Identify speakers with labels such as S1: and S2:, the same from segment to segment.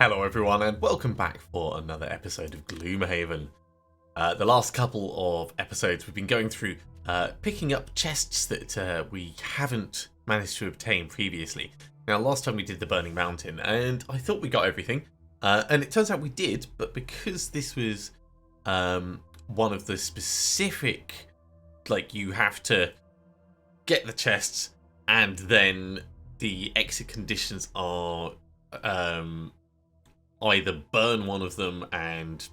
S1: Hello everyone and welcome back for another episode of Gloomhaven. The last couple of episodes we've been going through picking up chests that we haven't managed to obtain previously. Now last time we did the Burning Mountain and I thought we got everything and it turns out we did, but because this was one of the specific, like you have to get the chests and then the exit conditions are either burn one of them and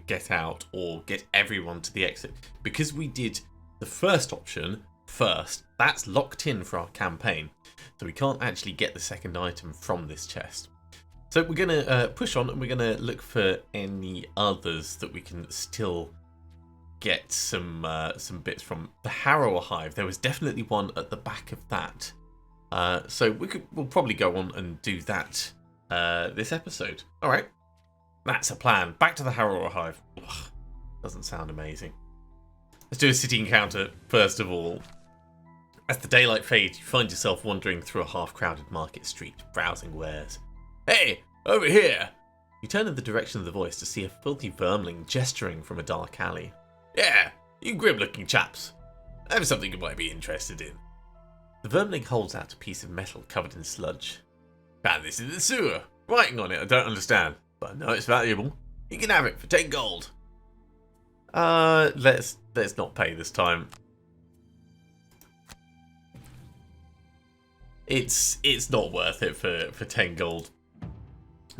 S1: get out or get everyone to the exit. Because we did the first option first, that's locked in for our campaign. So we can't actually get the second item from this chest. So we're going to push on and we're going to look for any others that we can still get some bits from. The Harrower Hive, there was definitely one at the back of that. So we'll probably go on and do that this episode. Alright, that's a plan. Back to the Harrower Hive. Ugh, doesn't sound amazing. Let's do a city encounter first of all. As the daylight fades, you find yourself wandering through a half-crowded market street, browsing wares. Hey, over here! You turn in the direction of the voice to see a filthy vermling gesturing from a dark alley. Yeah, you grim-looking chaps. I have something you might be interested in. The vermling holds out a piece of metal covered in sludge. Found this in the sewer. Writing on it I don't understand, but I know it's valuable. You can have it for 10 gold. Let's not pay this time. It's not worth it for 10 gold.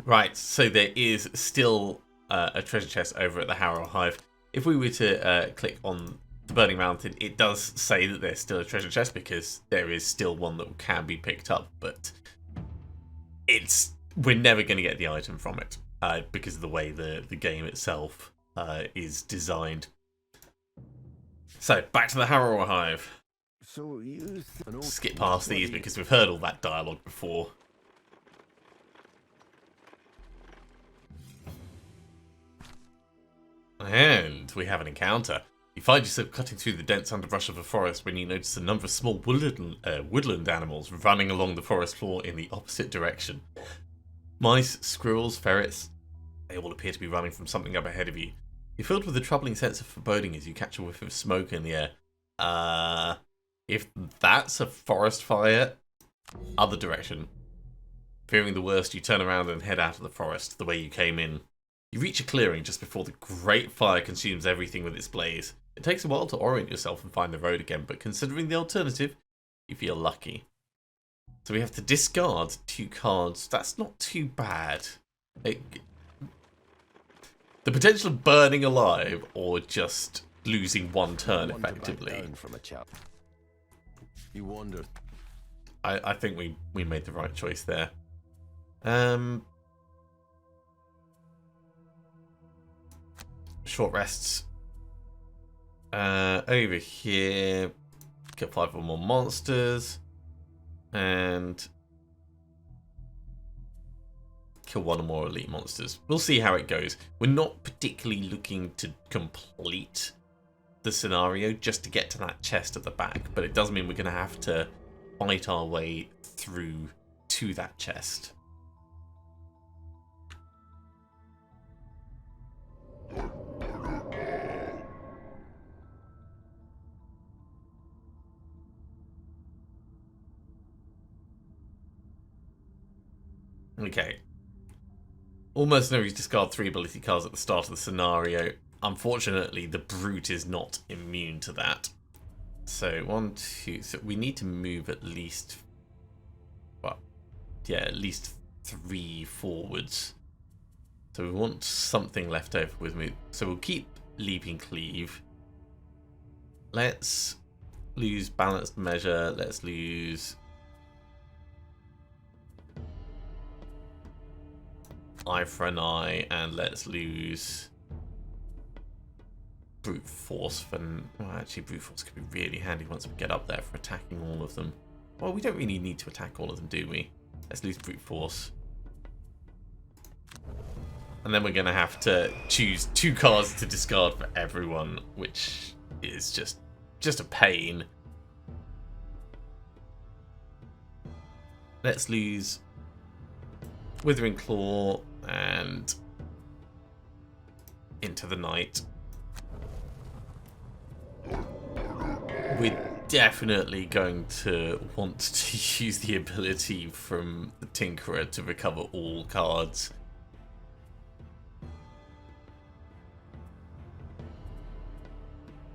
S1: Right, so there is still a treasure chest over at the Harrower Hive. If we were to click on the Burning Mountain, it does say that there's still a treasure chest because there is still one that can be picked up, but we're never going to get the item from it because of the way the game itself is designed. So back to the Harrower Hive.
S2: So you
S1: skip past these because we've heard all that dialogue before. And we have an encounter. You find yourself cutting through the dense underbrush of a forest when you notice a number of small woodland animals running along the forest floor in the opposite direction. Mice, squirrels, ferrets, they all appear to be running from something up ahead of you. You're filled with a troubling sense of foreboding as you catch a whiff of smoke in the air. If that's a forest fire, other direction. Fearing the worst, you turn around and head out of the forest the way you came in. You reach a clearing just before the great fire consumes everything with its blaze. It takes a while to orient yourself and find the road again, but considering the alternative, you feel lucky. So we have to discard 2 cards. That's not too bad. The potential of burning alive or just losing 1 turn effectively.
S2: You wonder.
S1: I think we made the right choice there. Short rests. Over here, get 5 or more monsters, and kill 1 or more elite monsters. We'll see how it goes. We're not particularly looking to complete the scenario just to get to that chest at the back, but it does mean we're going to have to fight our way through to that chest. Okay. All mercenaries discard 3 ability cards at the start of the scenario. Unfortunately, the brute is not immune to that. So 1, 2. So we need to move at least, well, yeah, at least 3 forwards. So we want something left over with me. So we'll keep Leaping Cleave. Let's lose Balanced Measure. Let's lose Eye for an Eye, and let's lose Brute Force for... Well, actually, Brute Force could be really handy once we get up there for attacking all of them. Well, we don't really need to attack all of them, do we? Let's lose Brute Force. And then we're going to have to choose 2 cards to discard for everyone, which is just a pain. Let's lose Withering Claw and into the night. We're definitely going to want to use the ability from the Tinkerer to recover all cards.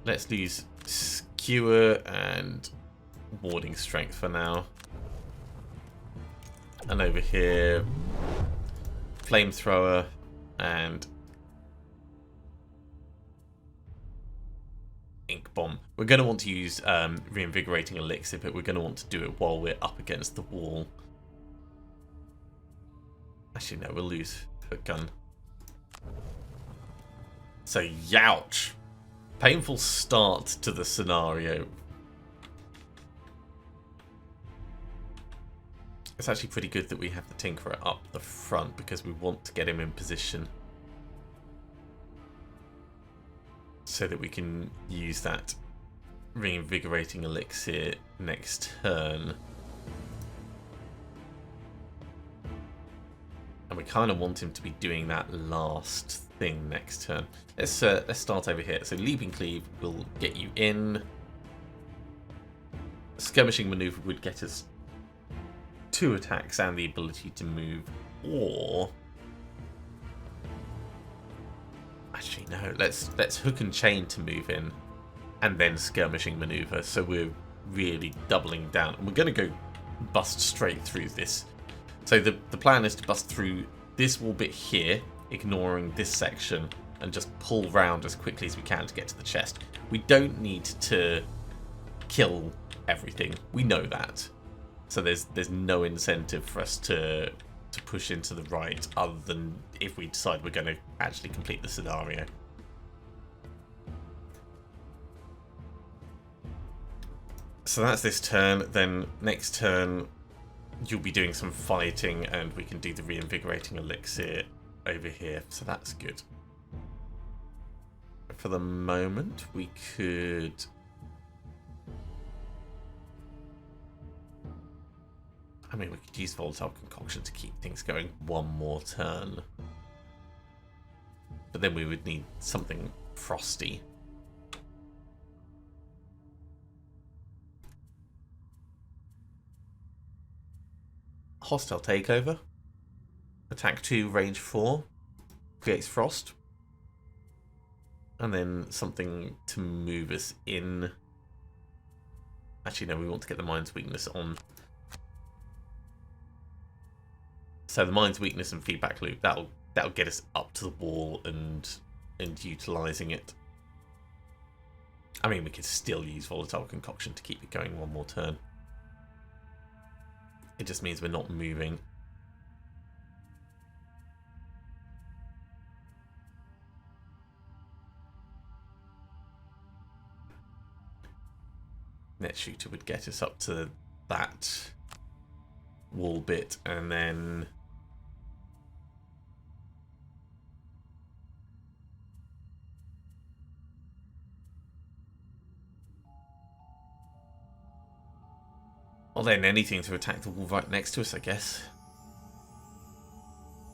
S1: Let's use Skewer and Warding Strength for now. And over here, Flamethrower and Ink Bomb. We're going to want to use Reinvigorating Elixir, but we're going to want to do it while we're up against the wall. Actually, no, we'll lose Hook Gun. So, youch! Painful start to the scenario. It's actually pretty good that we have the Tinkerer up the front because we want to get him in position so that we can use that Reinvigorating Elixir next turn. And we kind of want him to be doing that last thing next turn. Let's start over here. So Leaping Cleave will get you in. Skirmishing Maneuver would get us 2 attacks and the ability to move, or actually no, let's Hook and Chain to move in, and then Skirmishing Maneuver. So we're really doubling down, and we're going to go bust straight through this. So the plan is to bust through this wall bit here, ignoring this section, and just pull round as quickly as we can to get to the chest. We don't need to kill everything. We know that. So there's no incentive for us to push into the right, other than if we decide we're going to actually complete the scenario. So that's this turn. Then next turn, you'll be doing some fighting, and we can do the Reinvigorating Elixir over here. So that's good. For the moment, we could... I mean, we could use Volatile Concoction to keep things going one more turn. But then we would need something frosty. Hostile Takeover. Attack 2, range 4. Creates frost. And then something to move us in. Actually, no, we want to get the Mind's Weakness on. So the Mind's Weakness and Feedback Loop, that'll get us up to the wall and utilising it. I mean, we could still use Volatile Concoction to keep it going one more turn. It just means we're not moving. Net Shooter would get us up to that wall bit, and then or then anything to attack the wall right next to us, I guess.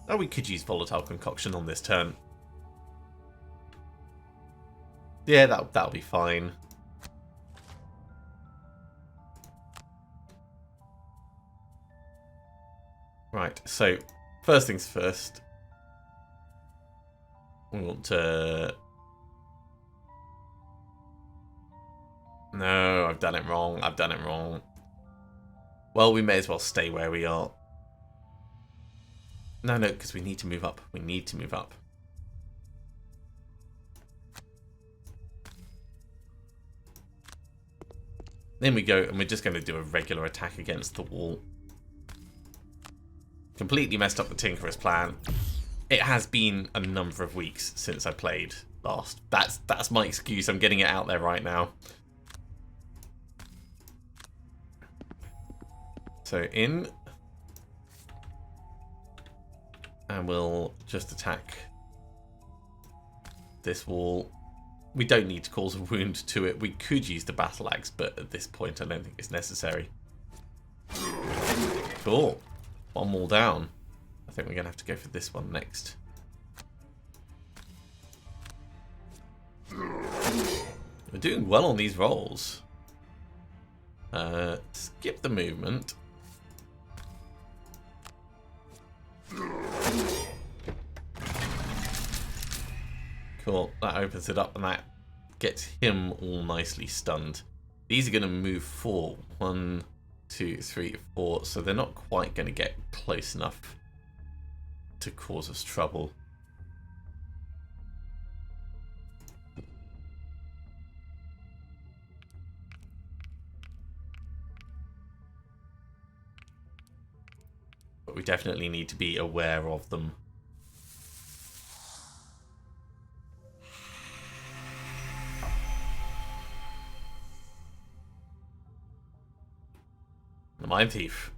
S1: Oh, we could use Volatile Concoction on this turn. Yeah, that'll be fine. Right, so first things first. We want to... No, I've done it wrong. I've done it wrong. Well, we may as well stay where we are. No, because we need to move up. We need to move up. Then we go, and we're just going to do a regular attack against the wall. Completely messed up the Tinkerer's plan. It has been a number of weeks since I played last. That's my excuse. I'm getting it out there right now. So in, and we'll just attack this wall. We don't need to cause a wound to it. We could use the battle axe, but at this point I don't think it's necessary. Cool. One wall down. I think we're going to have to go for this one next. We're doing well on these rolls. Skip the movement. Cool, that opens it up and that gets him all nicely stunned. These are going to move forward. 1, 2, 3, 4. So they're not quite going to get close enough to cause us trouble. But we definitely need to be aware of them. The Mind Thief.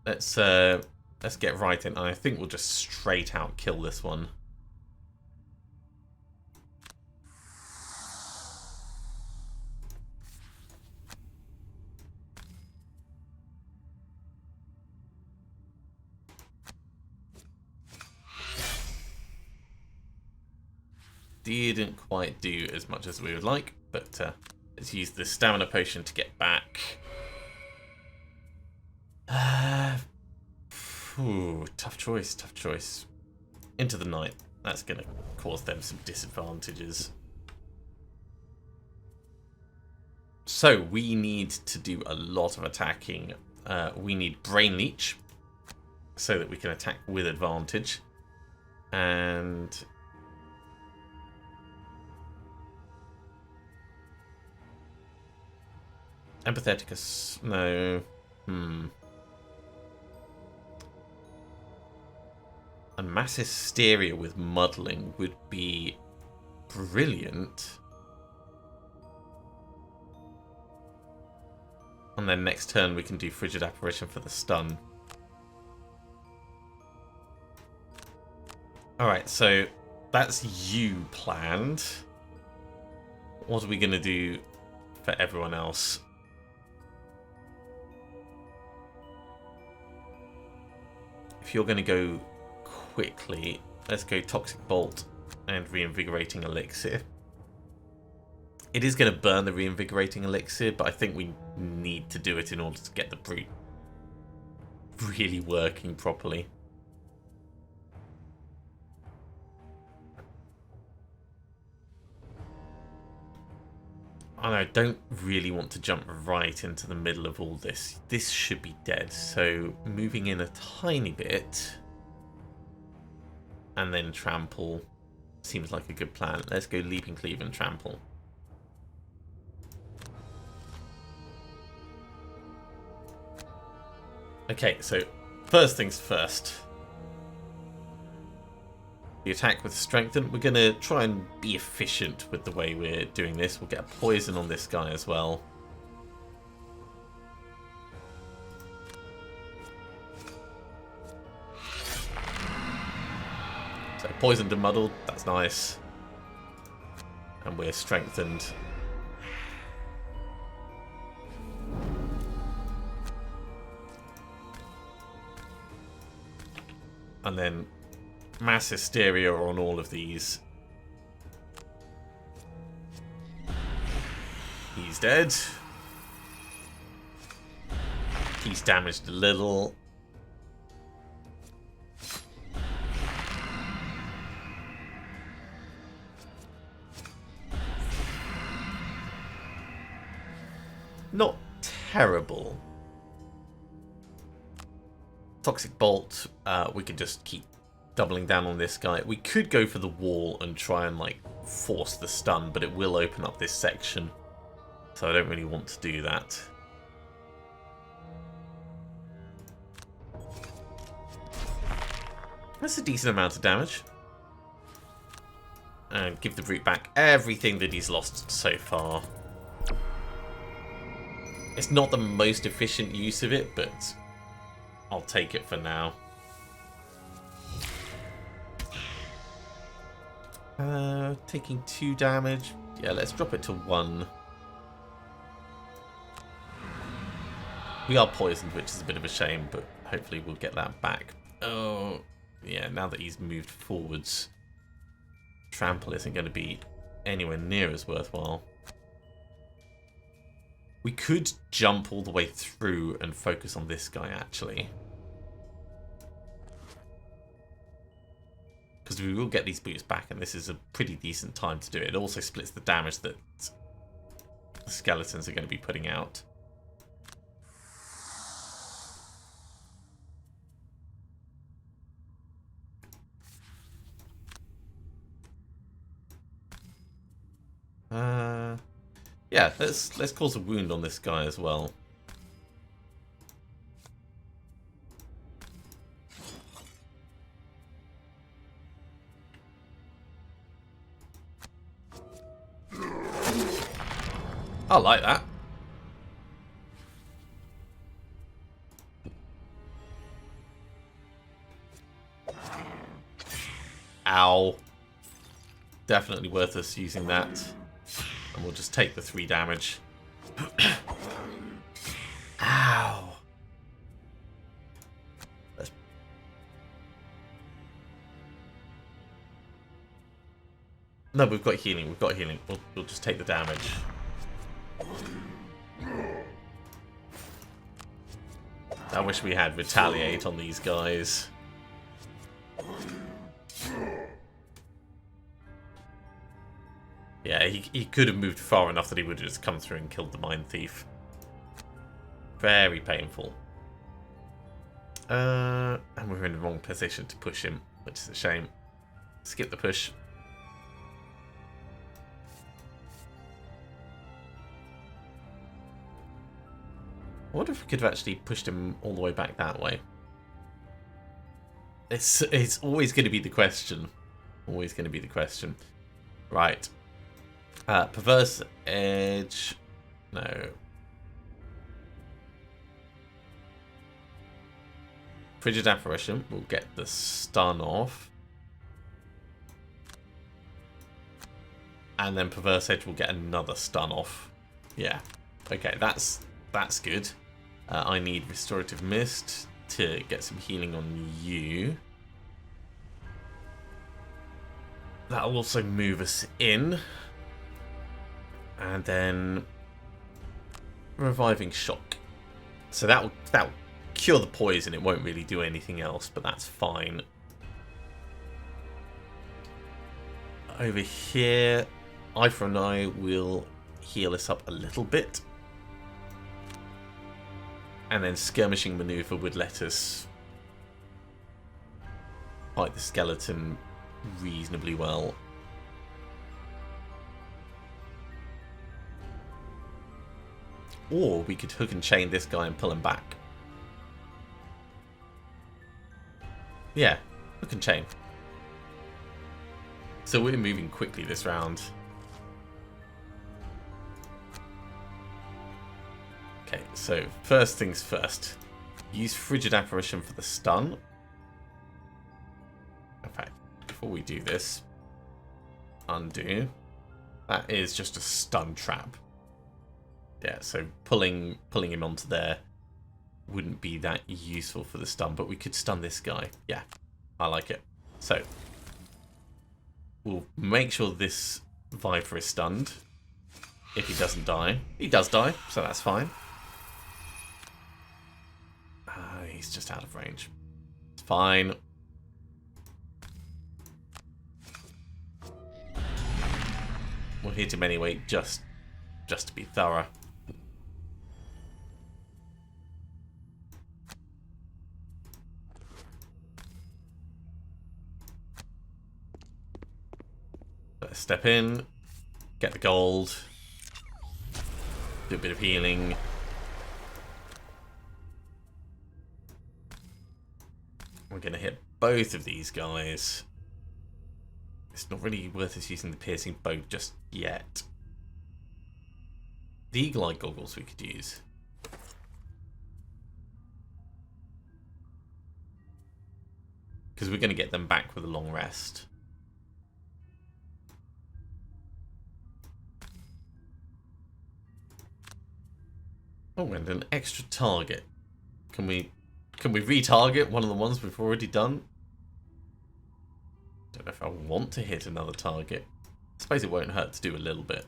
S1: Let's get right in. I think we'll just straight out kill this one. Didn't quite do as much as we would like, but let's use the stamina potion to get back. Tough choice, tough choice. Into the night. That's going to cause them some disadvantages. So we need to do a lot of attacking. We need Brain Leech so that we can attack with advantage. And Empathetic Assault. No. A Mass Hysteria with Muddling would be brilliant. And then next turn we can do Frigid Apparition for the stun. Alright, so that's you planned. What are we going to do for everyone else? If you're going to go quickly, let's go Toxic Bolt and Reinvigorating Elixir. It is going to burn the Reinvigorating Elixir, but I think we need to do it in order to get the brute really working properly. And I don't really want to jump right into the middle of all this. This should be dead, so moving in a tiny bit and then trample seems like a good plan. Let's go Leaping Cleave and trample. Okay, so first things first. The attack with Strengthen. We're going to try and be efficient with the way we're doing this. We'll get a poison on this guy as well. So poisoned and muddled, that's nice. And we're strengthened. And then Mass Hysteria on all of these. He's dead. He's damaged a little. Not terrible. Toxic Bolt, we could just keep doubling down on this guy. We could go for the wall and try and like force the stun, but it will open up this section. So I don't really want to do that. That's a decent amount of damage. And give the brute back everything that he's lost so far. It's not the most efficient use of it, but I'll take it for now. Taking 2 damage. Yeah, let's drop it to 1. We are poisoned, which is a bit of a shame, but hopefully we'll get that back. Oh, yeah, now that he's moved forwards, trample isn't going to be anywhere near as worthwhile. We could jump all the way through and focus on this guy, actually. Because we will get these boots back, and this is a pretty decent time to do it. It also splits the damage that the skeletons are going to be putting out. Yeah, let's cause a wound on this guy as well. I like that. Ow. Definitely worth us using that. And we'll just take the 3 damage. Ow. No, we've got healing. We've got healing. We'll just take the damage. I wish we had retaliate on these guys. Yeah, he could have moved far enough that he would have just come through and killed the Mine Thief. Very painful. And we're in the wrong position to push him, which is a shame. Skip the push. I wonder if we could have actually pushed him all the way back that way. It's always going to be the question. Always going to be the question. Right. Perverse Edge. No. Frigid Apparition. We'll get the stun off. And then Perverse Edge will get another stun off. Yeah. Okay, that's good. I need Restorative Mist to get some healing on you. That'll also move us in. And then Reviving Shock. So that'll cure the poison. It won't really do anything else, but that's fine. Over here, Eye for an Eye will heal us up a little bit. And then Skirmishing Maneuver would let us fight the skeleton reasonably well. Or we could hook and chain this guy and pull him back. Yeah, hook and chain. So we're moving quickly this round. Okay, so first things first. Use Frigid Apparition for the stun. In fact, before we do this, undo. That is just a stun trap. Yeah, so pulling him onto there wouldn't be that useful for the stun, but we could stun this guy. Yeah, I like it. So we'll make sure this Viper is stunned. If he doesn't die. He does die, so that's fine. He's just out of range. It's fine. We'll hit him anyway, just to be thorough. Let's step in, get the gold, do a bit of healing. We're going to hit both of these guys. It's not really worth us using the piercing bow just yet. The eagle-eye goggles we could use. Because we're going to get them back with a long rest. Oh, and an extra target. Can we Can we retarget one of the ones we've already done? Don't know if I want to hit another target. I suppose it won't hurt to do a little bit.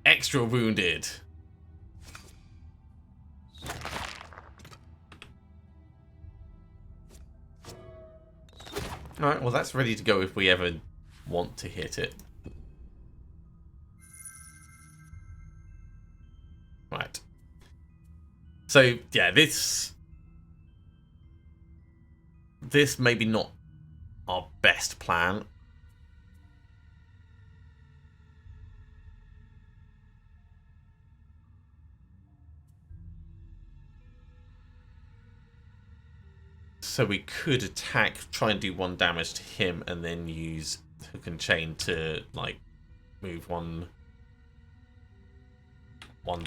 S1: Extra wounded. Alright, well that's ready to go if we ever want to hit it. Right. So, yeah, this maybe not our best plan. So we could attack, try and do 1 damage to him, and then use hook and chain to, like, move one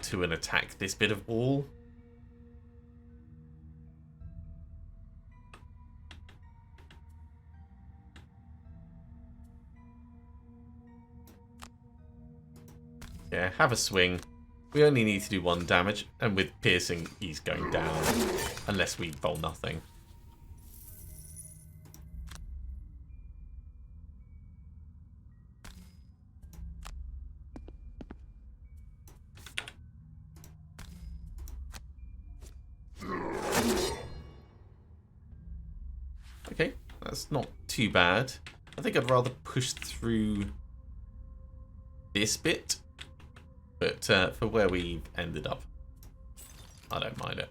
S1: to and attack this bit of wall. Yeah, have a swing. We only need to do 1 damage, and with piercing, he's going down, unless we roll nothing. Okay, that's not too bad. I think I'd rather push through this bit, but for where we've ended up, I don't mind it.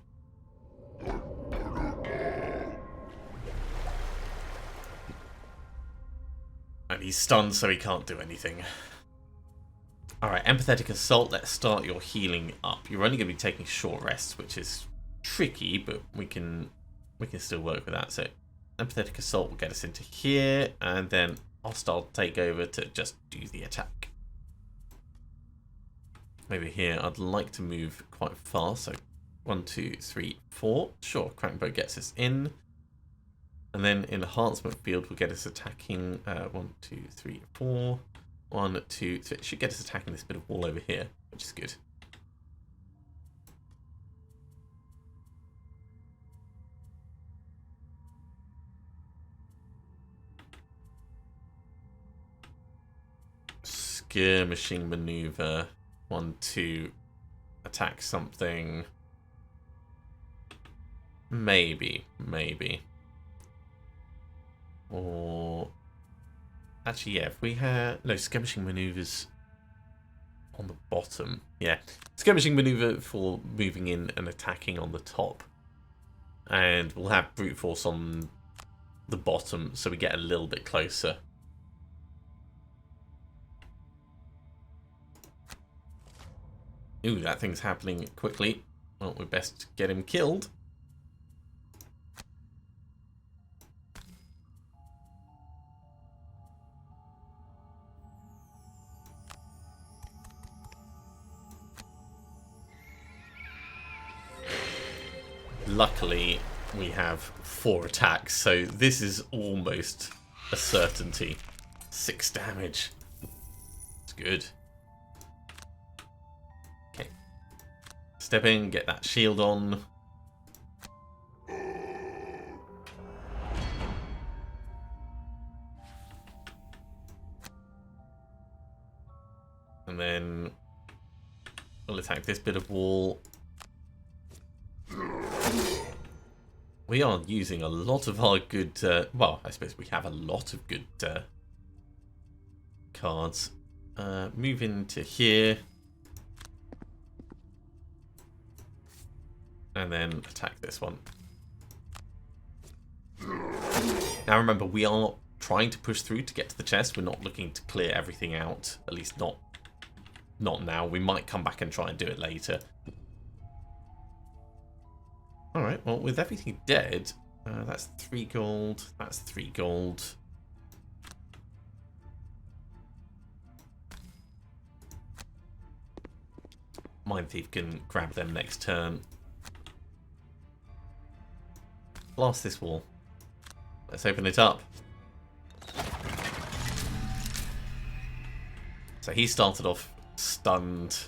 S1: And he's stunned, so he can't do anything. Alright, Empathetic Assault, let's start your healing up. You're only going to be taking short rests, which is tricky, but we can still work with that. So Empathetic Assault will get us into here, and then Hostile Takeover to just do the attack. Over here, I'd like to move quite fast, so 1, 2, 3, 4. Sure, Crankbow gets us in. And then Enhancement Field will get us attacking 1, 2, 3, 4. 1, 2, 3. It should get us attacking this bit of wall over here, which is good. Skirmishing maneuver. 1, 2. Attack something. Maybe. Or actually, yeah, if we had no skirmishing maneuvers on the bottom. Yeah, skirmishing maneuver for moving in and attacking on the top. And we'll have brute force on the bottom so we get a little bit closer. Ooh, that thing's happening quickly. Well, we best get him killed. Luckily, we have 4 attacks, so this is almost a certainty. 6 damage. It's good. Okay. Step in, get that shield on. And then we'll attack this bit of wall. We are using a lot of our good, well, I suppose we have a lot of good cards. Move into here. And then attack this one. Now remember, we are trying to push through to get to the chest. We're not looking to clear everything out, at least not now. We might come back and try and do it later. Alright, well, with everything dead, that's 3 gold, that's 3 gold. Mind Thief can grab them next turn. Blast this wall. Let's open it up. So he started off stunned.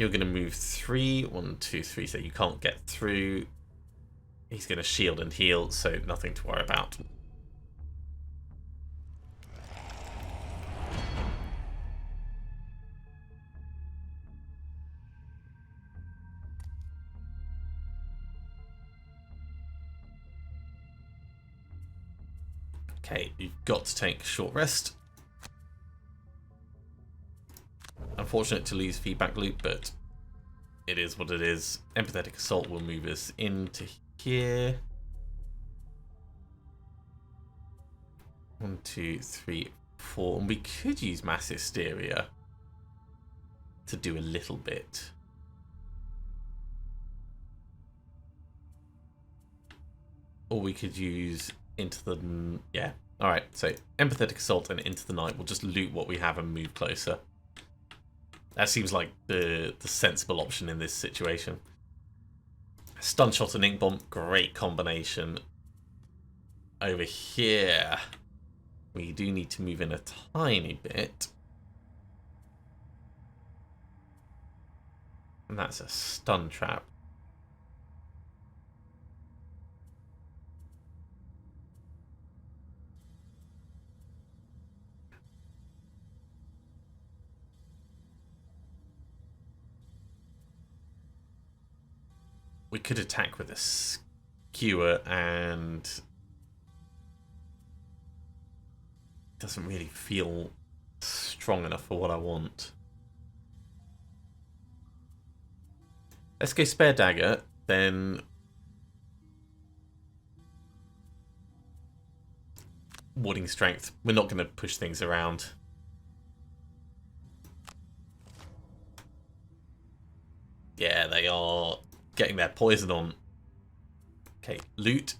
S1: You're going to move 3. 1, 2, 3, so you can't get through. He's going to shield and heal, so nothing to worry about. Okay, you've got to take a short rest. Unfortunate to lose feedback loop, but it is what it is. Empathetic Assault will move us into here. 1, 2, 3, 4. And we could use Mass Hysteria to do a little bit. Or we could use Into the... Yeah. Alright, so Empathetic Assault and Into the Night. We'll just loot what we have and move closer. That seems like the sensible option in this situation. Stun Shot and Ink Bomb, great combination. Over here, we do need to move in a tiny bit. And that's a stun trap. We could attack with a skewer and it doesn't really feel strong enough for what I want. Let's go Spare Dagger, then Warding Strength. We're not going to push things around. Yeah, they are getting their poison on. Okay, loot.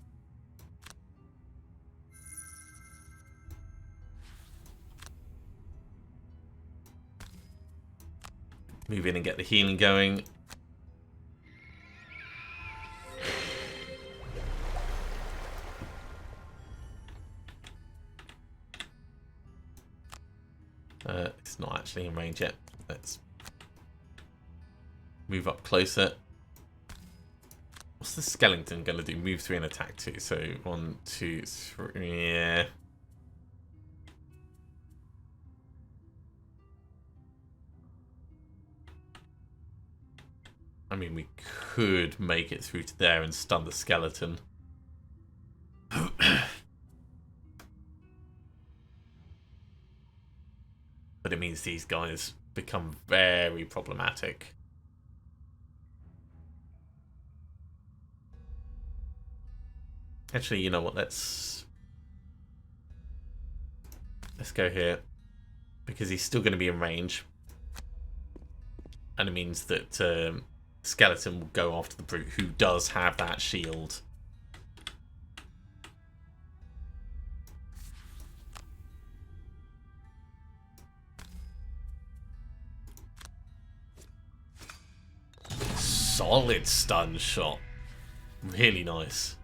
S1: Move in and get the healing going. It's not actually in range yet. Let's move up closer. What's the skeleton going to do? Move 3 and attack 2. So 1, 2, 3. Yeah. I mean, we could make it through to there and stun the skeleton. But it means these guys become very problematic. Actually, you know what? Let's go here because he's still going to be in range, and it means that skeleton will go after the brute who does have that shield. Solid stun shot, really nice.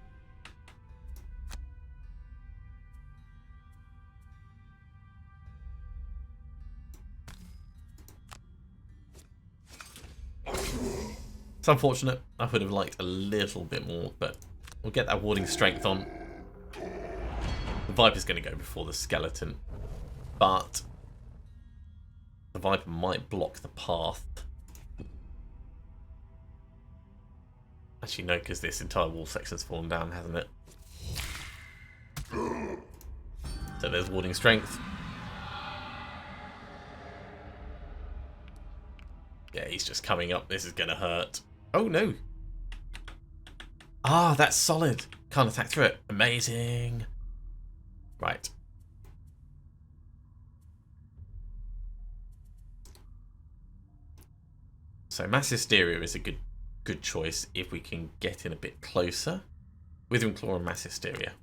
S1: It's unfortunate. I would have liked a little bit more, but we'll get that warding strength on. The Viper's going to go before the skeleton, but the Viper might block the path. Actually, no, because this entire wall section's fallen down, hasn't it? So there's warding strength. Yeah, he's just coming up. This is going to hurt. Oh, no. Ah, that's solid. Can't attack through it. Amazing. Right. So Mass Hysteria is a good choice if we can get in a bit closer. Withering Claw and Mass Hysteria.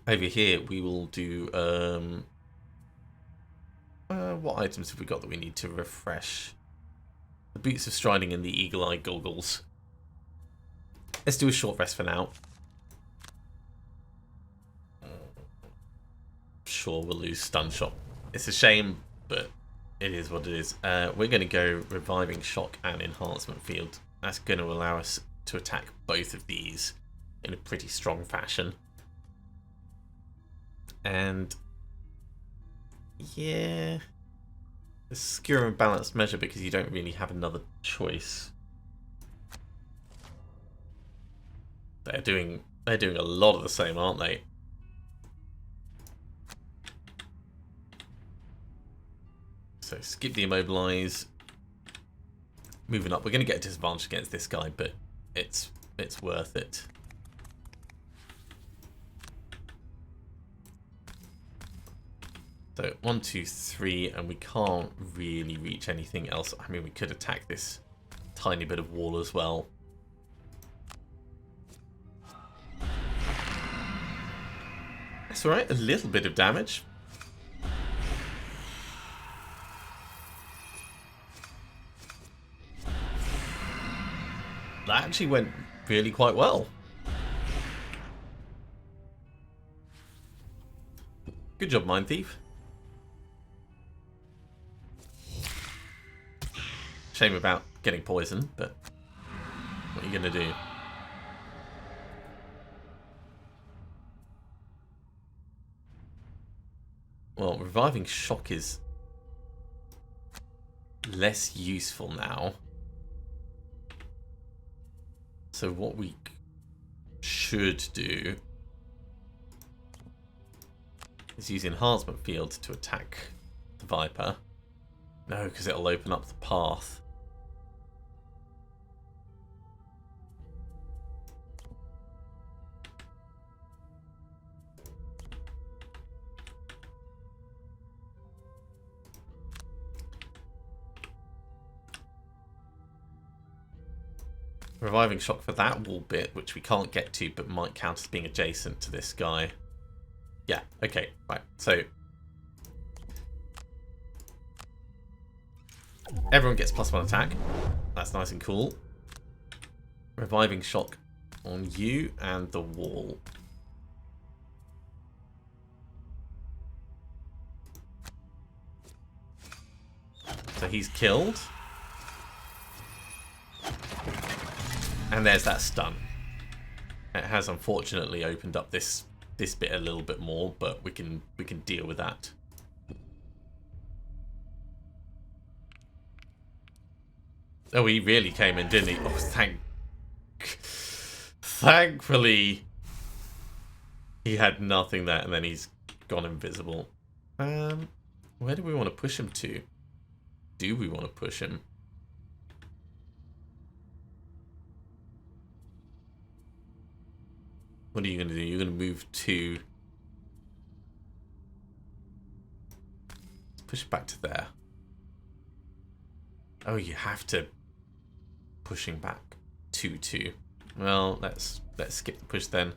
S1: Over here, we will do... what items have we got that we need to refresh? The Boots of Striding and the Eagle Eye Goggles. Let's do a short rest for now. Sure, we'll lose Stun Shot. It's a shame, but It is what it is. We're going to go Reviving Shock and Enhancement Field. That's going to allow us to attack both of these in a pretty strong fashion. And yeah, a Skewer and Balanced Measure because you don't really have another choice. They're doing a lot of the same, aren't they? So skip the Immobilize. Moving up, we're going to get a disadvantage against this guy, but it's worth it. So 1, 2, 3, and we can't really reach anything else. I mean, we could attack this tiny bit of wall as well. That's alright, a little bit of damage. That actually went really quite well. Good job, Mind Thief. Shame about getting poisoned, but what are you going to do? Well, Reviving Shock is less useful now. So what we should do is use Enhancement Field to attack the Viper. No, because it'll open up the path. Reviving Shock for that wall bit, which we can't get to, but might count as being adjacent to this guy. Yeah, okay, right. So everyone gets +1 attack. That's nice and cool. Reviving Shock on you and the wall. So he's killed. And there's that stun. It has unfortunately opened up this bit a little bit more, but we can deal with that. Oh, he really came in, didn't he? Oh, thankfully he had nothing there, and then he's gone invisible. Where do we want to push him to? Do we want to push him? What are you going to do? You're going to move to... push back to there. Oh, you have to... pushing back 2-2. Well, let's skip the push then.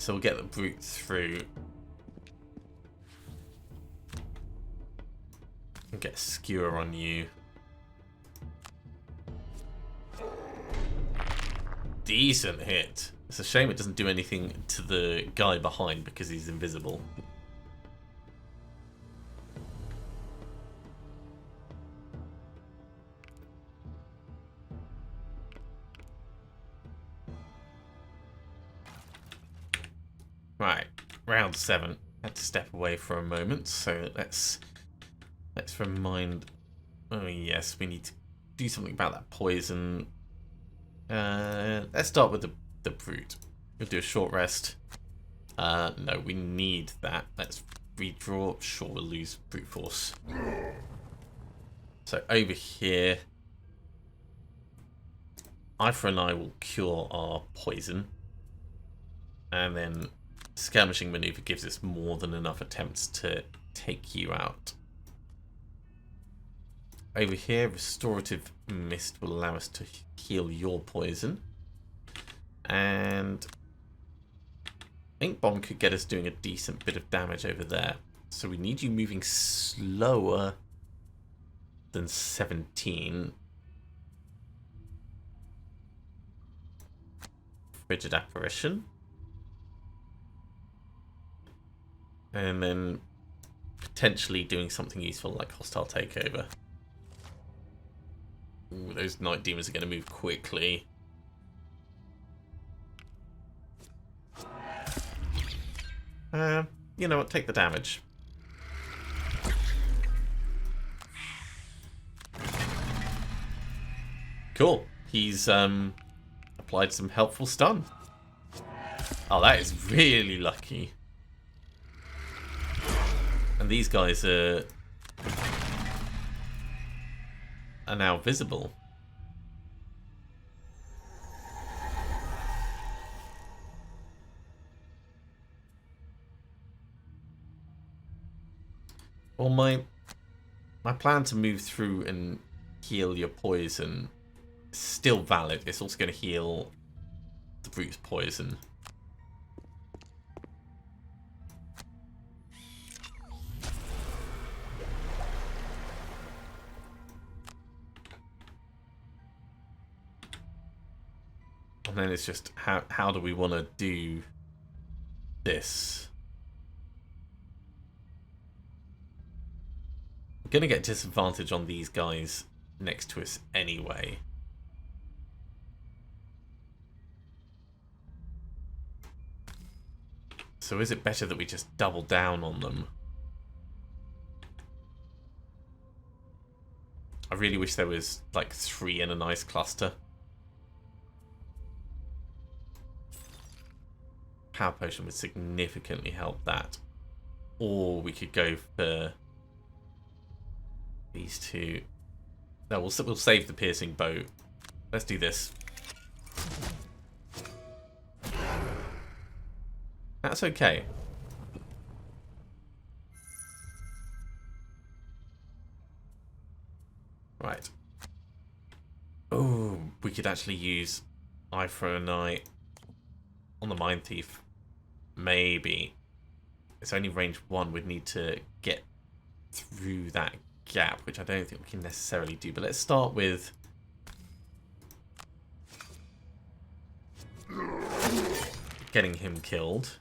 S1: So we'll get the brute through. And get a skewer on you. Decent hit. It's a shame it doesn't do anything to the guy behind because he's invisible. Right, round 7. Had to step away for a moment, so let's remind. Oh yes, we need to do something about that poison. Let's start with the brute. We'll do a short rest. No, we need that. Let's redraw. Sure, we'll lose brute force. So over here, Ifra and I will cure our poison, and then Skirmishing Maneuver gives us more than enough attempts to take you out. Over here, Restorative Mist will allow us to heal your poison. And Ink Bomb could get us doing a decent bit of damage over there. So we need you moving slower than 17. Frigid Apparition. And then potentially doing something useful like Hostile Takeover. Ooh, those Night Demons are going to move quickly. You know what? Take the damage. Cool. He's applied some helpful stun. Oh, that is really lucky. And these guys are now visible. Well, my plan to move through and heal your poison is still valid. It's also going to heal the brute's poison. And then it's just how do we want to do this? We're going to get disadvantage on these guys next to us anyway. So is it better that we just double down on them? I really wish there was like 3 in a nice cluster. Power Potion would significantly help that. Or we could go for these two. No, we'll save the Piercing Bow. Let's do this. That's okay. Right. Oh, we could actually use Eye for an Eye on the Mind Thief. Maybe. It's only range 1. We'd need to get through that gap, which I don't think we can necessarily do. But let's start with getting him killed.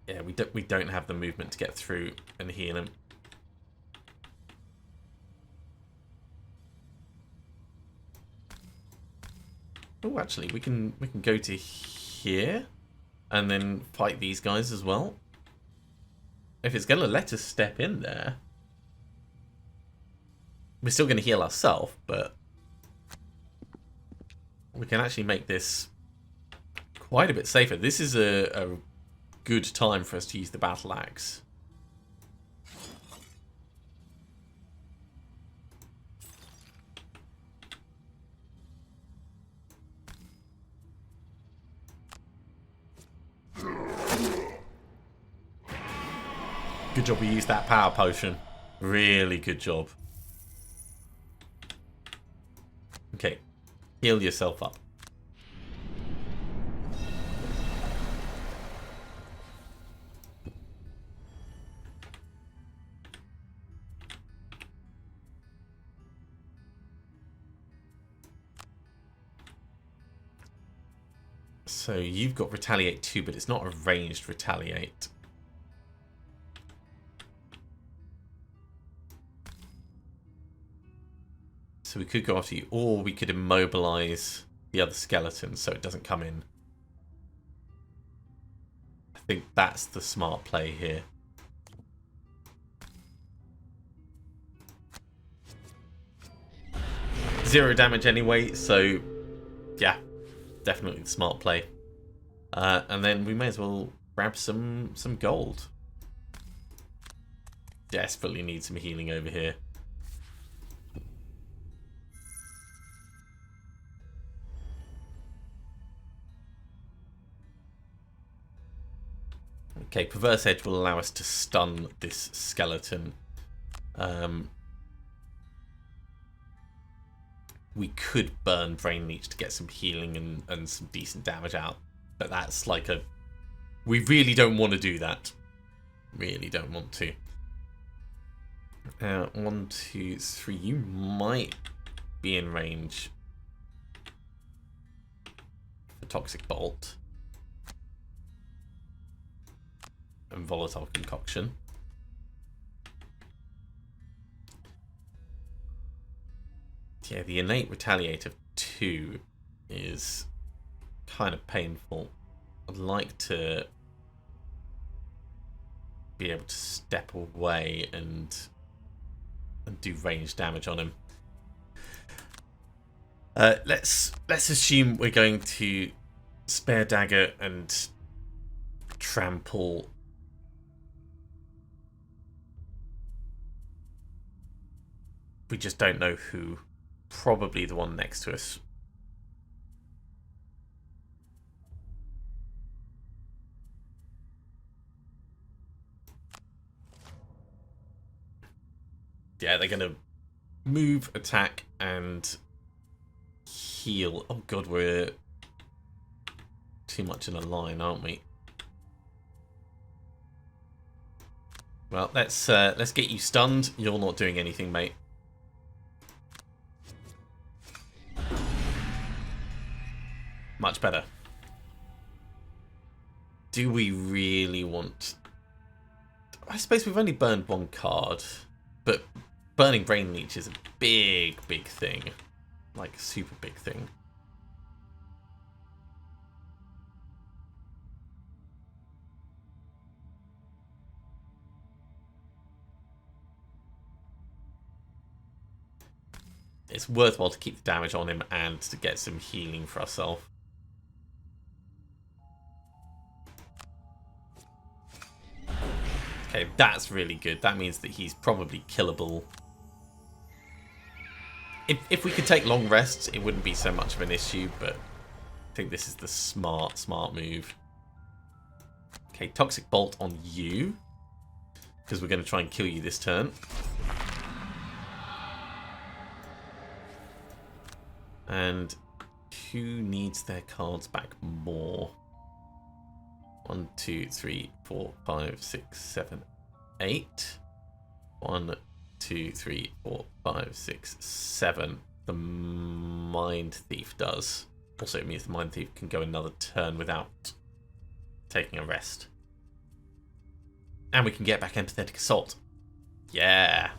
S1: Yeah, we don't have the movement to get through and heal him. Oh, actually, we can go to here and then fight these guys as well. If it's going to let us step in there, we're still going to heal ourselves, but we can actually make this quite a bit safer. This is a good time for us to use the battle axe. Good job we used that power potion. Really good job. Okay, heal yourself up. So you've got Retaliate 2, but it's not a ranged Retaliate. So we could go after you, or we could immobilize the other skeleton so it doesn't come in. I think that's the smart play here. Zero damage anyway, so yeah, definitely the smart play. And then we may as well grab some gold. Desperately need some healing over here. Okay, Perverse Edge will allow us to stun this skeleton. we could burn Brain Leech to get some healing and some decent damage out. But that's like a... We really don't want to do that. Really don't want to. 1, 2, 3. You might be in range for Toxic Bolt and Volatile Concoction. Yeah, the innate retaliate of 2 is kind of painful. I'd like to be able to step away and do range damage on him. Let's assume we're going to spare dagger and trample. We just don't know who. Probably the one next to us. Yeah, they're going to move, attack, and heal. Oh god, we're too much in a line, aren't we? Well, let's get you stunned. You're not doing anything, mate. Much better. Do we really want... I suppose we've only burned 1 card, but burning Brain Leech is a big, big thing. Like, a super big thing. It's worthwhile to keep the damage on him and to get some healing for ourselves. Okay, that's really good. That means that he's probably killable. If we could take long rests, it wouldn't be so much of an issue, but I think this is the smart move. Okay, Toxic Bolt on you, because we're going to try and kill you this turn. And who needs their cards back more? 1, 2, 3, 4, 5, 6, 7, 8. 1, 2, 3, 4, 5, 6, 7. The Mind Thief does. Also, it means the Mind Thief can go another turn without taking a rest. And we can get back Empathetic Assault. Yeah.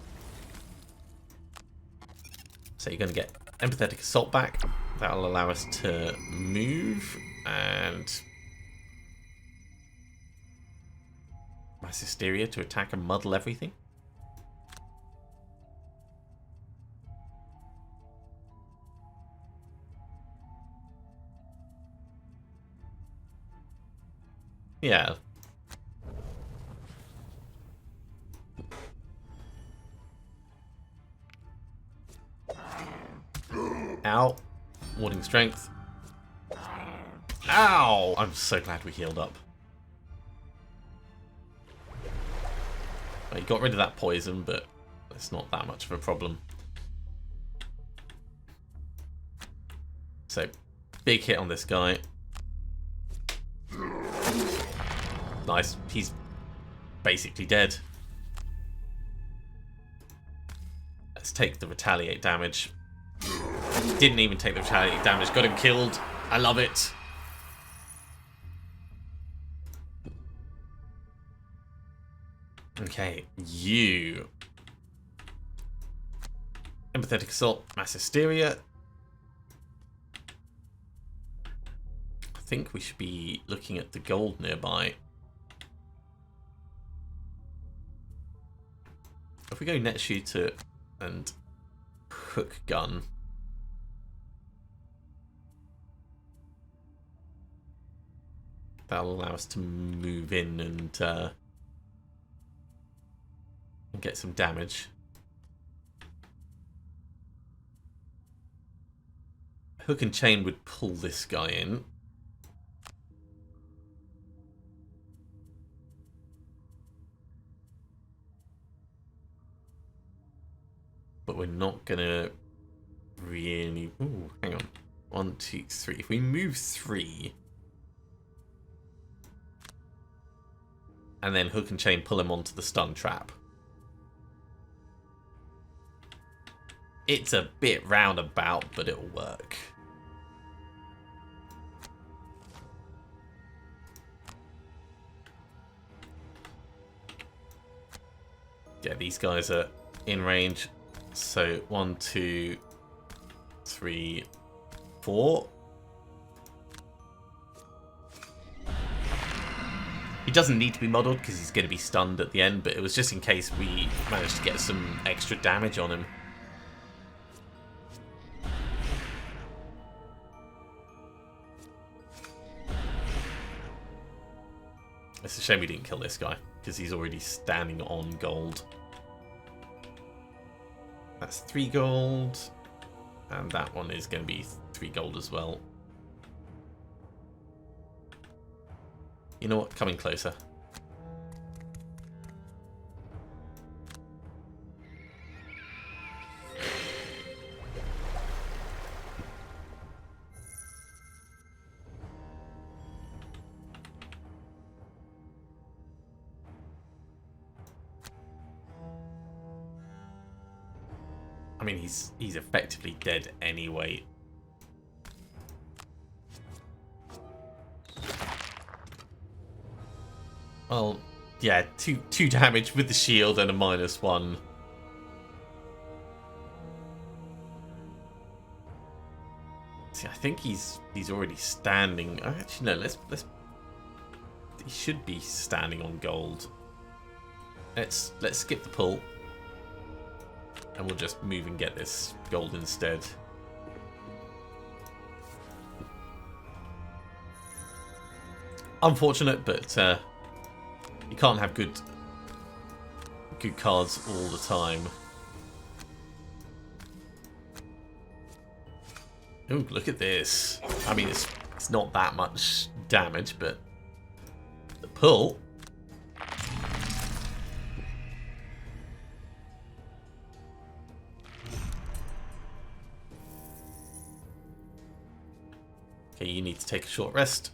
S1: So you're going to get Empathetic Assault back. That'll allow us to move and Mass Hysteria to attack and muddle everything. Yeah. Ow. Warding strength. Ow! I'm so glad we healed up. He got rid of that poison, but it's not that much of a problem. So, big hit on this guy. Nice. He's basically dead. Let's take the retaliate damage. Didn't even take the retaliate damage. Got him killed. I love it. Okay, you. Empathetic Assault, Mass Hysteria. I think we should be looking at the gold nearby. If we go Net Shooter and Hook Gun. That'll allow us to move in and get some damage. Hook and Chain would pull this guy in. But we're not gonna really... Ooh, hang on. 1, 2, 3. If we move 3... and then hook and chain pull him onto the stun trap. It's a bit roundabout, but it'll work. Yeah, these guys are in range. So 1, 2, 3, 4. He doesn't need to be modelled because he's going to be stunned at the end, but it was just in case we managed to get some extra damage on him. It's a shame we didn't kill this guy because he's already standing on gold. That's 3 gold, and that one is going to be 3 gold as well. You know what? Coming closer. I mean, he's effectively dead anyway. Well, yeah, two damage with the shield and a -1. See, I think he's already standing. Actually, no. Let's. He should be standing on gold. Let's skip the pull, and we'll just move and get this gold instead. Unfortunate, but you can't have good cards all the time. Oh, look at this. I mean, it's not that much damage, but the pull. Okay, you need to take a short rest.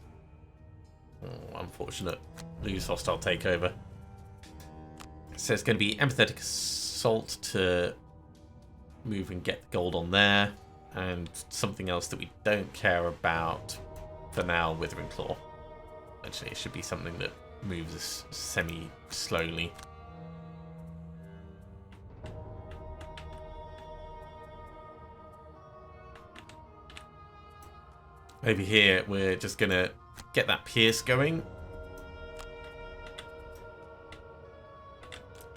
S1: Oh, unfortunate. Lose hostile takeover. So it's going to be Empathetic Assault to move and get the gold on there. And something else that we don't care about for now, Withering Claw. Actually, it should be something that moves us semi-slowly. Over here, we're just going to get that pierce going.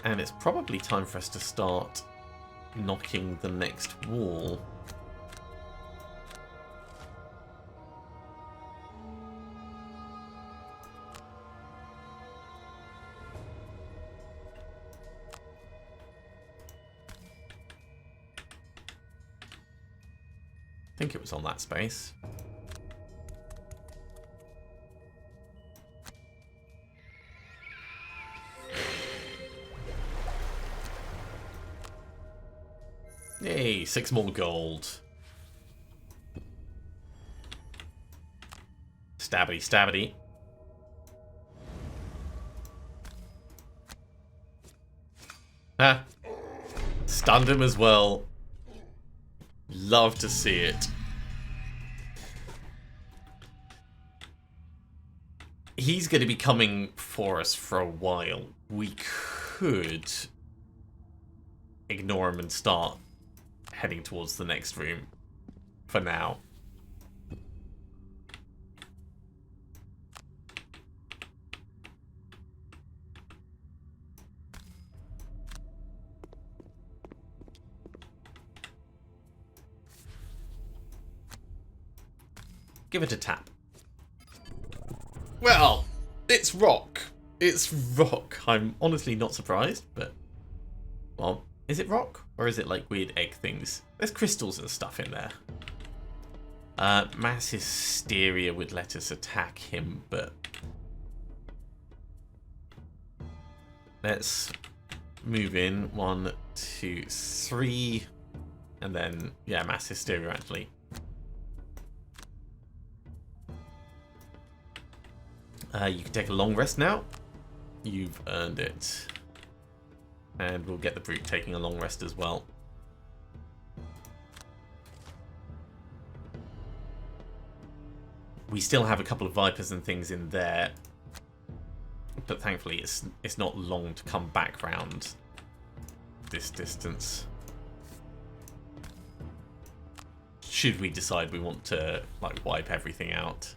S1: And it's probably time for us to start knocking the next wall. I think it was on that space. Yay, 6 more gold. Stabbity, stabbity. Ah. Stunned him as well. Love to see it. He's going to be coming for us for a while. We could ignore him and start heading towards the next room for now. Give it a tap. Well, it's rock. It's rock. I'm honestly not surprised, but... well, is it rock? Or is it like weird egg things? There's crystals and stuff in there. Mass Hysteria would let us attack him, but... let's move in. 1, 2, 3. And then, yeah, Mass Hysteria, actually. You can take a long rest now. You've earned it. And we'll get the Brute taking a long rest as well. We still have a couple of Vipers and things in there. But thankfully it's not long to come back round this distance. Should we decide we want to like wipe everything out.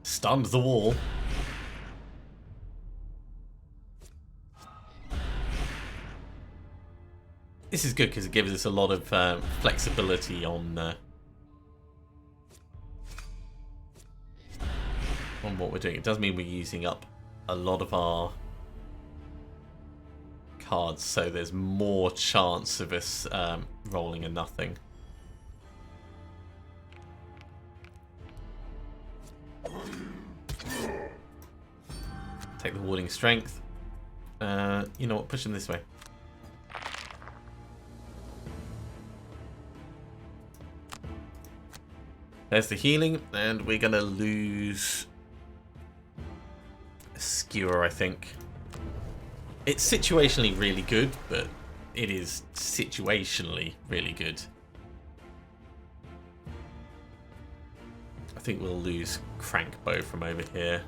S1: Stunned the wall. This is good because it gives us a lot of flexibility on what we're doing. It does mean we're using up a lot of our cards, so there's more chance of us rolling a nothing. Take the warding strength. You know what? Push him this way. There's the healing, and we're going to lose a Skewer, I think. It's situationally really good, but it is situationally really good. I think we'll lose Crankbow from over here.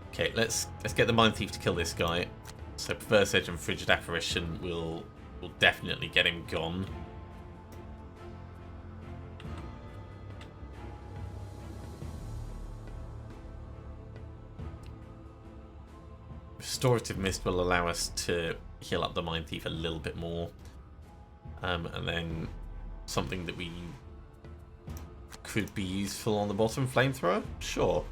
S1: Okay, let's get the Mind Thief to kill this guy. So Perverse Edge and Frigid Apparition will definitely get him gone. Restorative Mist will allow us to heal up the Mind Thief a little bit more. And then something that we could be useful on the bottom, Flamethrower? Sure.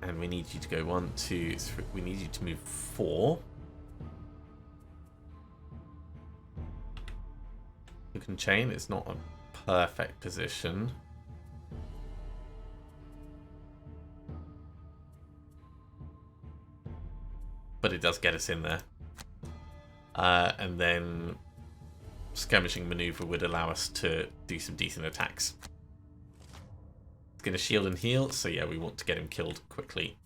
S1: And we need you to go 1, 2, 3. We need you to move 4. You can chain. It's not a perfect position. But it does get us in there. And then Skirmishing Maneuver would allow us to do some decent attacks. It's going to shield and heal, so yeah, we want to get him killed quickly.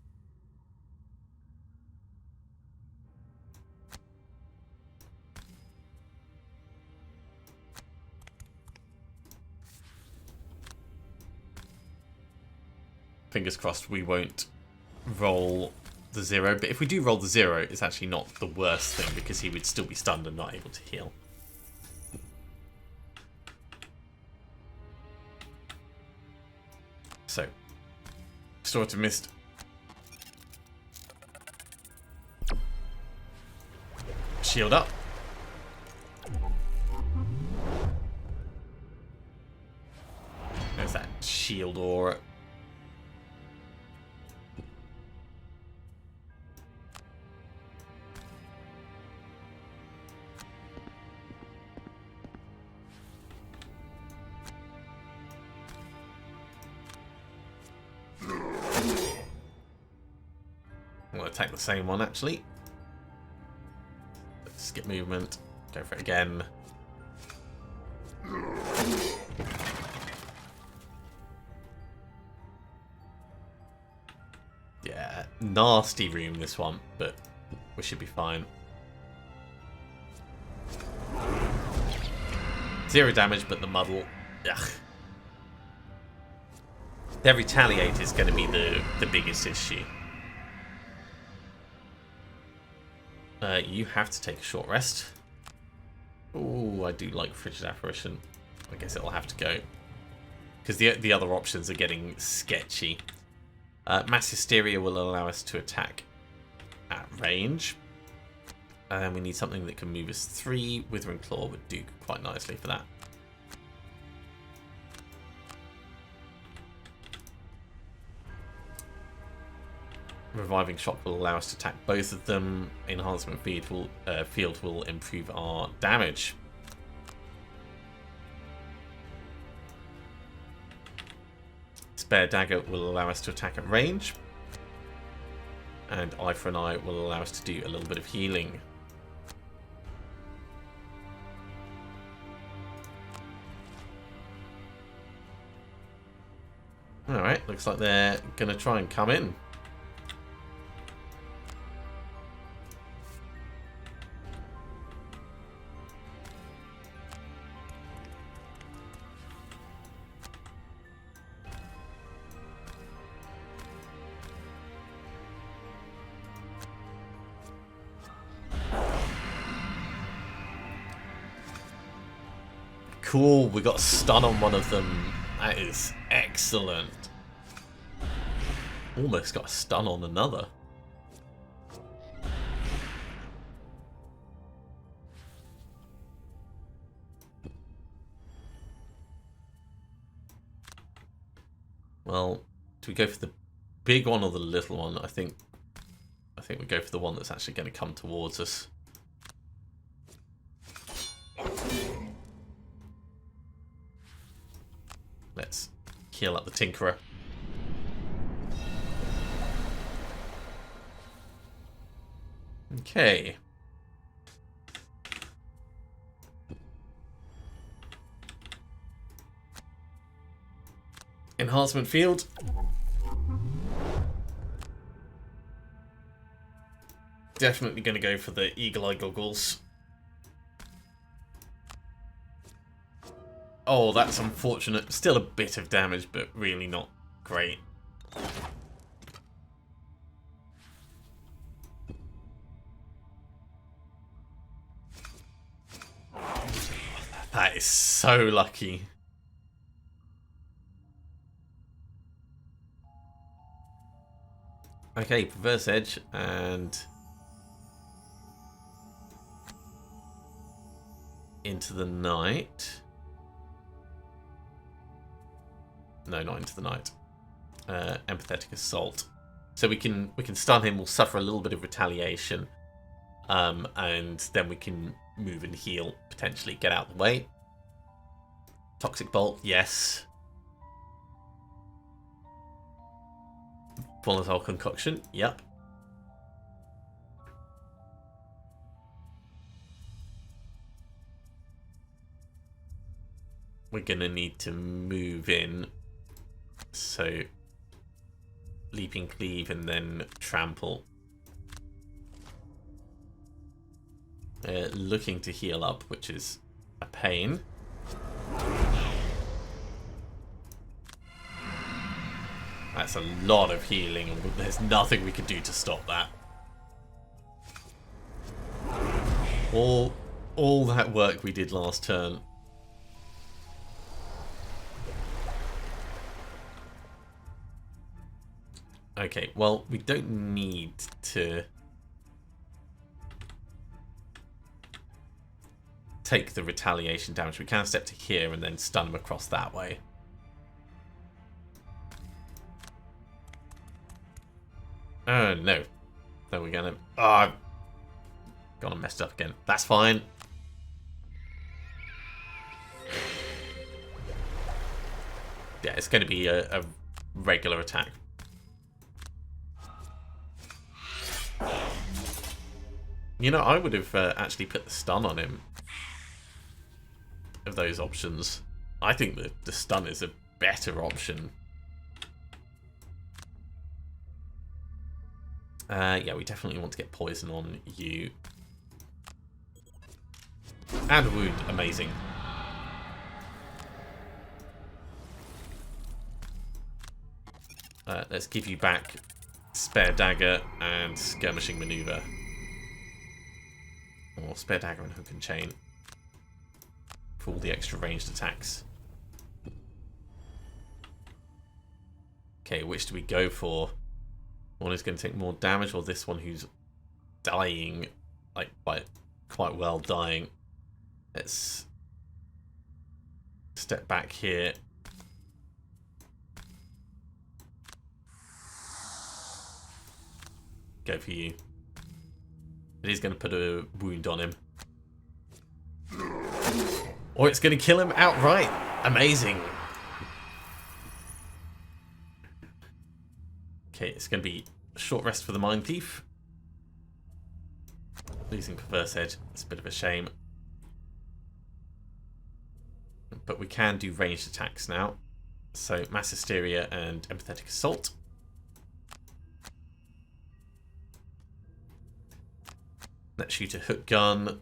S1: Fingers crossed we won't roll the 0, but if we do roll the 0, it's actually not the worst thing because he would still be stunned and not able to heal. So, Restorative Mist. Shield up. There's that shield aura. Attack the same one actually. Skip movement, go for it again. Yeah, nasty room this one, but we should be fine. 0 damage, but the muddle. Ugh. Their retaliate is going to be the biggest issue. You have to take a short rest. Oh, I do like Frigid Apparition. I guess it'll have to go. Because the other options are getting sketchy. Mass Hysteria will allow us to attack at range. And we need something that can move us 3. Withering Claw would do quite nicely for that. Reviving Shock will allow us to attack both of them. Enhancement Field will improve our damage. Spare Dagger will allow us to attack at range. And Eye for an Eye will allow us to do a little bit of healing. Alright, looks like they're going to try and come in. Cool, we got a stun on one of them. That is excellent. Almost got a stun on another. Well, do we go for the big one or the little one? I think we go for the one that's actually going to come towards us. Let's heal up the Tinkerer. Okay. Enhancement Field. Definitely going to go for the Eagle Eye Goggles. Oh, that's unfortunate. Still a bit of damage, but really not great. That is so lucky. Okay, Perverse Edge and into the night. No, not into the night. Empathetic Assault. So we can stun him. We'll suffer a little bit of retaliation, and then we can move and heal. Potentially get out of the way. Toxic Bolt, yes. Volatile Concoction, yep. We're gonna need to move in. So, Leaping Cleave and then Trample. Looking to heal up, which is a pain. That's a lot of healing, and there's nothing we can do to stop that. All that work we did last turn. Okay, well, we don't need to take the retaliation damage. We can step to here and then stun them across that way. Oh, no. Then we're gonna... Oh, gonna messed up again. That's fine. Yeah, it's going to be a regular attack. You know, I would have actually put the stun on him. Of those options. I think that the stun is a better option. Yeah, we definitely want to get poison on you. And a wound, amazing. Let's give you back Spare Dagger and Skirmishing Maneuver. Or Spare Dagger and Hook and Chain. For all the extra ranged attacks. Okay, which do we go for? One is going to take more damage, or this one who's dying, like quite well dying. Let's step back here. go for you. It is going to put a wound on him. Or it's going to kill him outright. Amazing. Okay, it's going to be a short rest for the Mind Thief. Losing Perverse Edge. It's a bit of a shame. But we can do ranged attacks now. So Mass Hysteria and Empathetic Assault. Let's shoot a hook gun.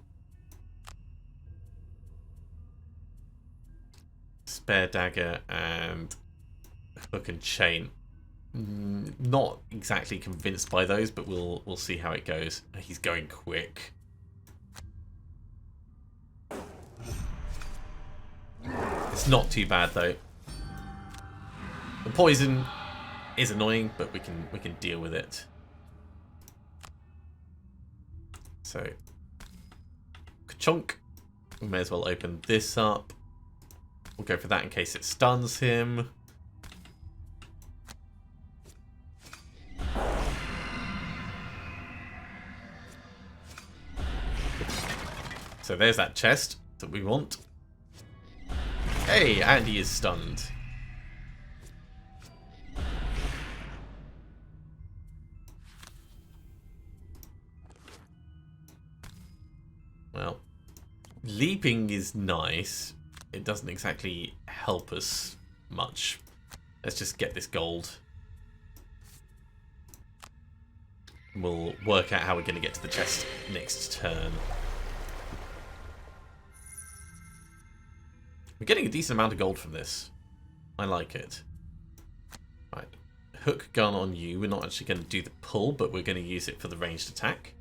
S1: Spare dagger and hook and chain. Not exactly convinced by those, but we'll see how it goes. He's going quick. It's not too bad though. The poison is annoying, but we can deal with it. So, ka-chunk. We may as well open this up. We'll go for that in case it stuns him. So there's that chest that we want. Hey, and he is stunned. Well, leaping is nice. It doesn't exactly help us much. Let's just get this gold. We'll work out how we're going to get to the chest next turn. We're getting a decent amount of gold from this. I like it. Right, hook gun on you. We're not actually going to do the pull, but we're going to use it for the ranged attack.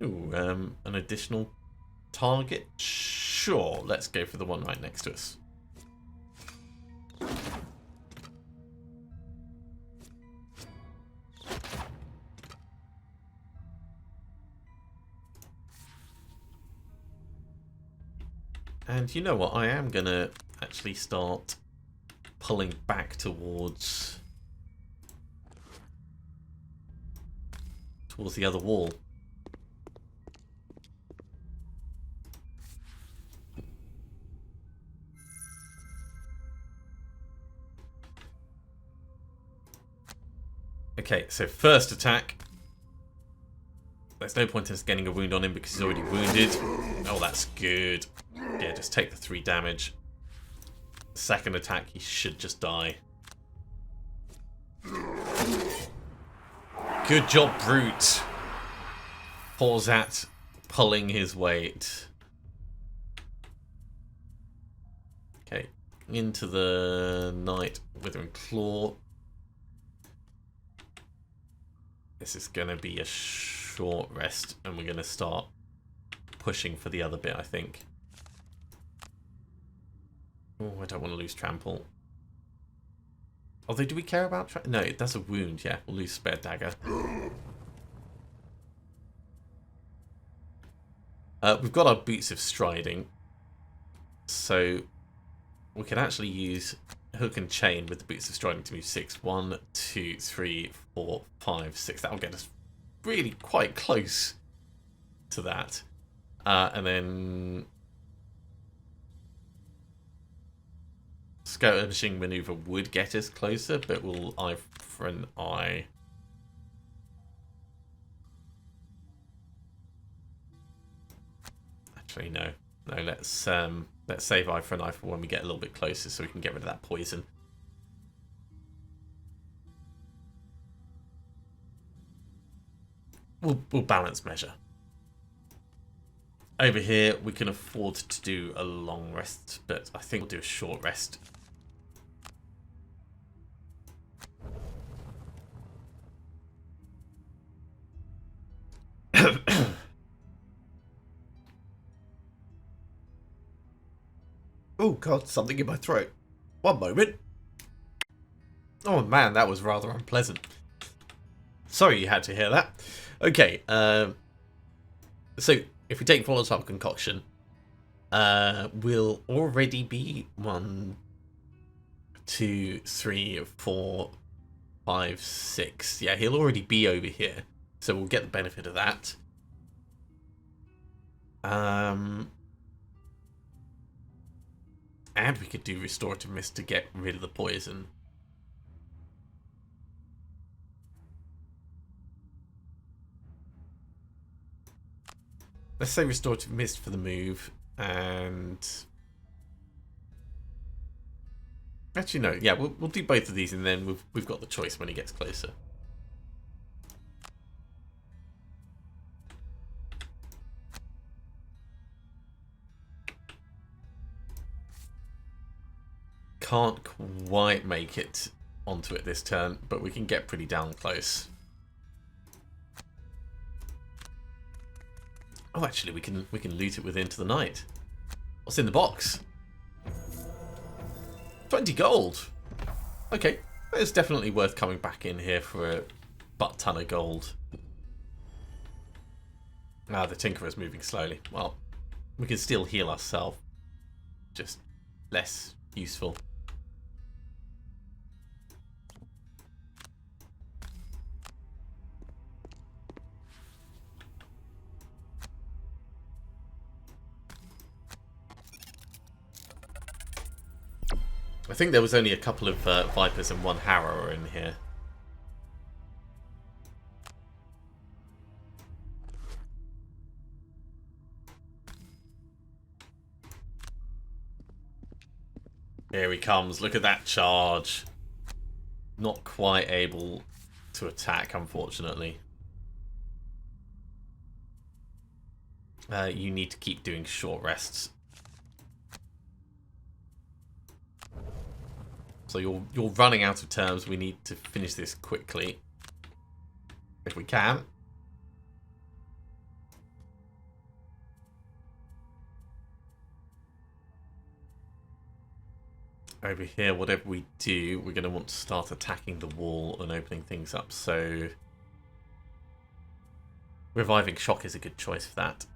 S1: Ooh, an additional target? Sure, let's go for the one right next to us. And you know what? I am going to actually start pulling back towards the other wall. Okay, so first attack. There's no point in us getting a wound on him because he's already wounded. Oh, that's good. Yeah, just take the 3 damage. Second attack, he should just die. Good job, Brute. Poor Zat pulling his weight. Okay, into the Night Withering Claw. This is going to be a short rest, and we're going to start pushing for the other bit, I think. Oh, I don't want to lose Trample. Although, do we care about Trample? No, it does a wound, yeah. We'll lose Spare Dagger. We've got our Boots of Striding. So, we can actually use Hook and Chain with the Boots of Striding to move 6. 1, 2, 3, 4, 5, 6. That'll get us really quite close to that. And then Skirmishing Maneuver would get us closer, but we'll eye for an eye. Actually, no. No, let's save eye for an eye for when we get a little bit closer so we can get rid of that poison. We'll balance measure. Over here, we can afford to do a long rest, but I think we'll do a short rest. Oh god, something in my throat. One moment. Oh man, that was rather unpleasant. Sorry you had to hear that. Okay, so if we take Volatile Concoction, we'll already be 1, 2, 3, 4, 5, 6. Yeah, he'll already be over here, so we'll get the benefit of that. And we could do Restorative Mist to get rid of the poison. Let's say Restorative Mist for the move, and... Actually, no. Yeah, we'll do both of these, and then we've got the choice when he gets closer. Can't quite make it onto it this turn, but we can get pretty down close. Oh, actually, we can loot it with Into the Night. What's in the box? 20 gold. Okay, it's definitely worth coming back in here for a butt ton of gold. Ah, the Tinkerer's moving slowly. Well, we can still heal ourselves. Just less useful. I think there was only a couple of Vipers and one Harrower in here. Here he comes. Look at that charge. Not quite able to attack, unfortunately. You need to keep doing short rests. So you're running out of terms. We need to finish this quickly, if we can. Over here, whatever we do, we're going to want to start attacking the wall and opening things up. So Reviving Shock is a good choice for that.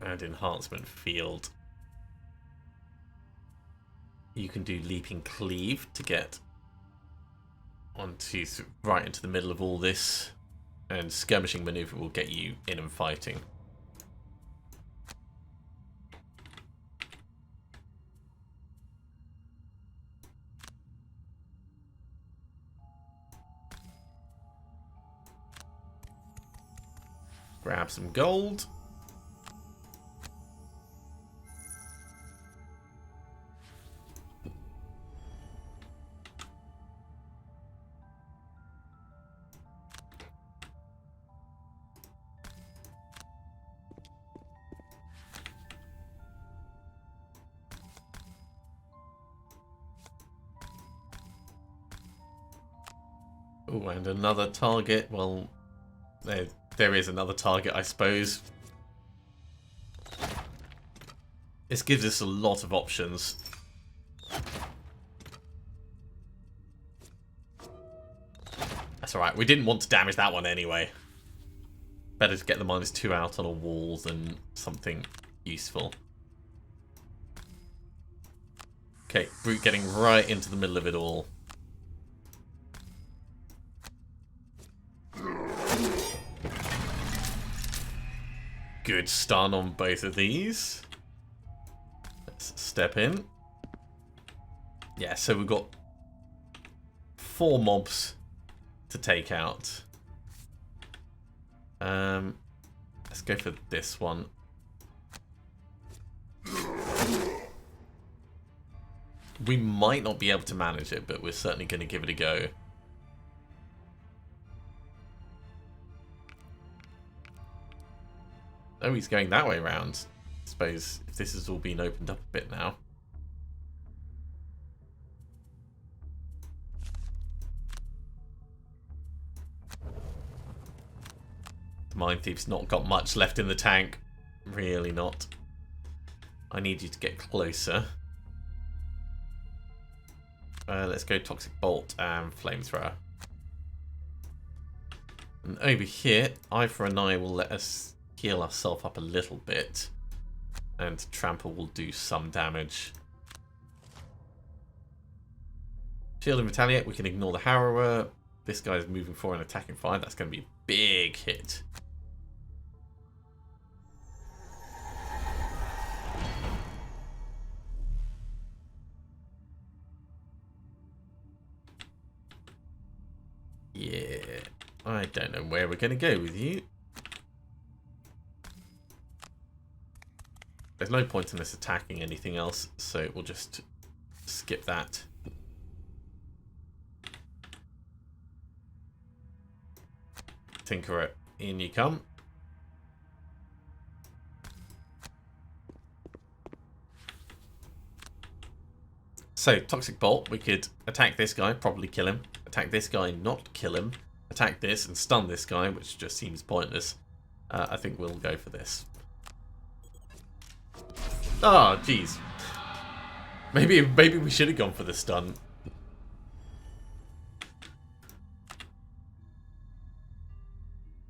S1: And Enhancement Field. You can do Leaping Cleave to get onto right into the middle of all this, and Skirmishing Maneuver will get you in and fighting. Grab some gold. Oh, and another target. Well, there is another target, I suppose. This gives us a lot of options. That's alright. We didn't want to damage that one anyway. Better to get the -2 out on a wall than something useful. Okay, Brute getting right into the middle of it all. Good stun on both of these. Let's step in. Yeah, so we've got 4 mobs to take out. Let's go for this one. We might not be able to manage it, but we're certainly going to give it a go. Oh, he's going that way round. I suppose if this has all been opened up a bit now. The Mind Thief's not got much left in the tank. Really not. I need you to get closer. Let's go Toxic Bolt and Flamethrower. And over here, Eye for an Eye will let us heal ourselves up a little bit, and Trample will do some damage. Field and retaliate. We can ignore the Harrower. This guy's moving 4 and attacking 5. That's going to be a big hit. Yeah, I don't know where we're going to go with you. There's no point in us attacking anything else, so we'll just skip that. Tinkerer, in you come. So, Toxic Bolt, we could attack this guy, probably kill him. Attack this guy, not kill him. Attack this and stun this guy, which just seems pointless. I think we'll go for this. Oh, jeez. Maybe we should have gone for the stun.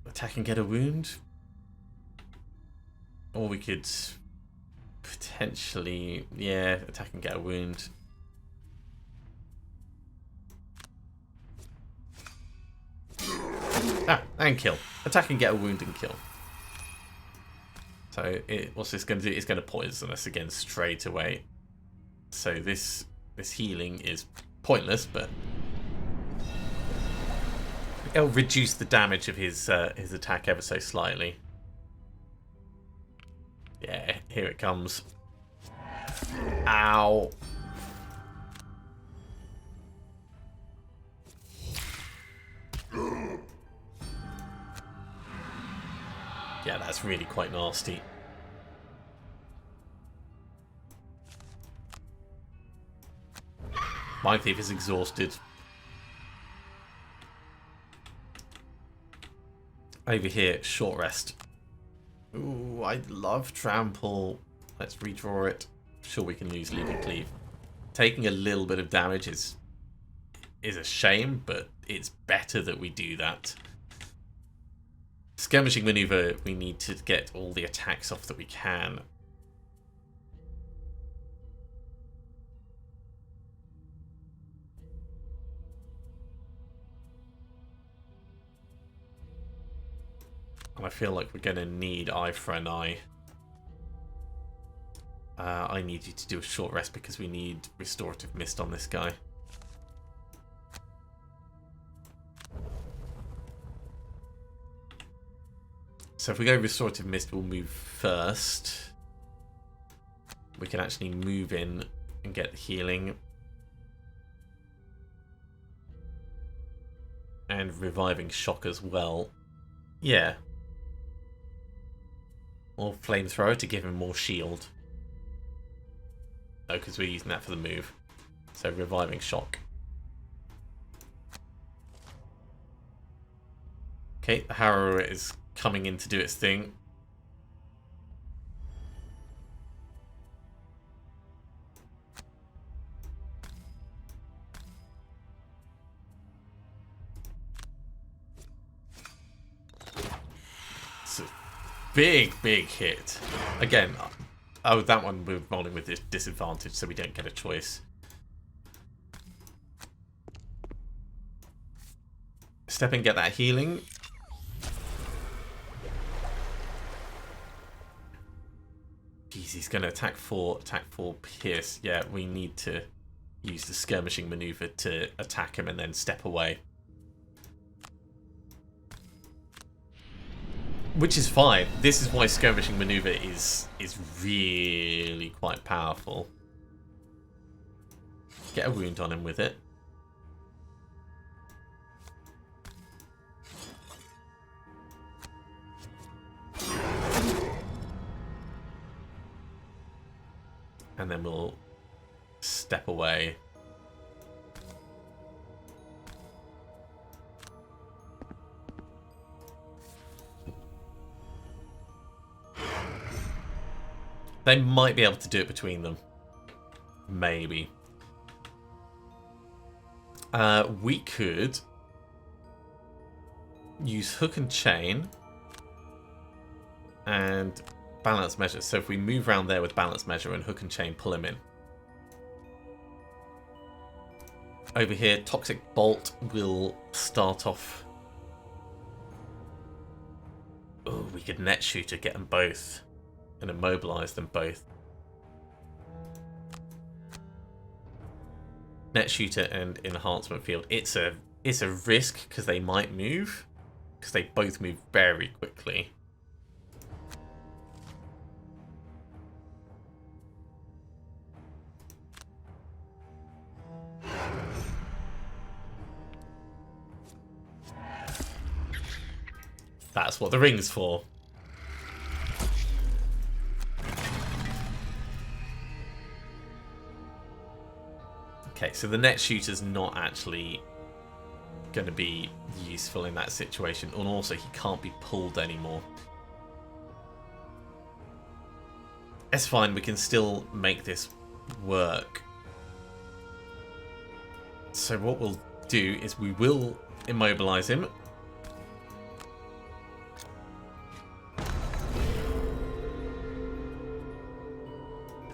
S1: Attack and get a wound. Or we could potentially, yeah, attack and get a wound. Ah, and kill. Attack and get a wound and kill. So what's this going to do? It's going to poison us again straight away. So this healing is pointless, but it'll reduce the damage of his attack ever so slightly. Yeah, here it comes. Ow. Yeah, that's really quite nasty. Mind Thief is exhausted. Over here, short rest. Ooh, I love trample. Let's redraw it. Sure, we can use leave and cleave. Taking a little bit of damage is a shame, but it's better that we do that. Skirmishing maneuver, we need to get all the attacks off that we can. And I feel like we're going to need eye for an eye. I need you to do a short rest because we need restorative mist on this guy. So if we go restorative mist, we'll move first. We can actually move in and get the healing. And reviving shock as well. Yeah. Or flamethrower to give him more shield. No, because we're using that for the move. So reviving shock. Okay, the Harrower is coming in to do its thing. It's a big hit. Again, oh, that one we're rolling with this disadvantage, so we don't get a choice. Step in, get that healing. Jeez, he's going to attack 4 pierce. Yeah, we need to use the skirmishing maneuver to attack him and then step away. Which is fine. This is why skirmishing maneuver is really quite powerful. Get a wound on him with it. And then we'll step away. They might be able to do it between them. Maybe. We could use hook and chain and balance measure. So if we move around there with balance measure and hook and chain, pull him in. Over here, Toxic Bolt will start off. Oh, we could net shooter, get them both, and immobilize them both. Net shooter and enhancement field. It's a risk because they might move, because they both move very quickly. That's what the ring's for. Okay, so the net shooter's not actually going to be useful in that situation, and also he can't be pulled anymore. It's fine, we can still make this work. So what we'll do is we will immobilize him.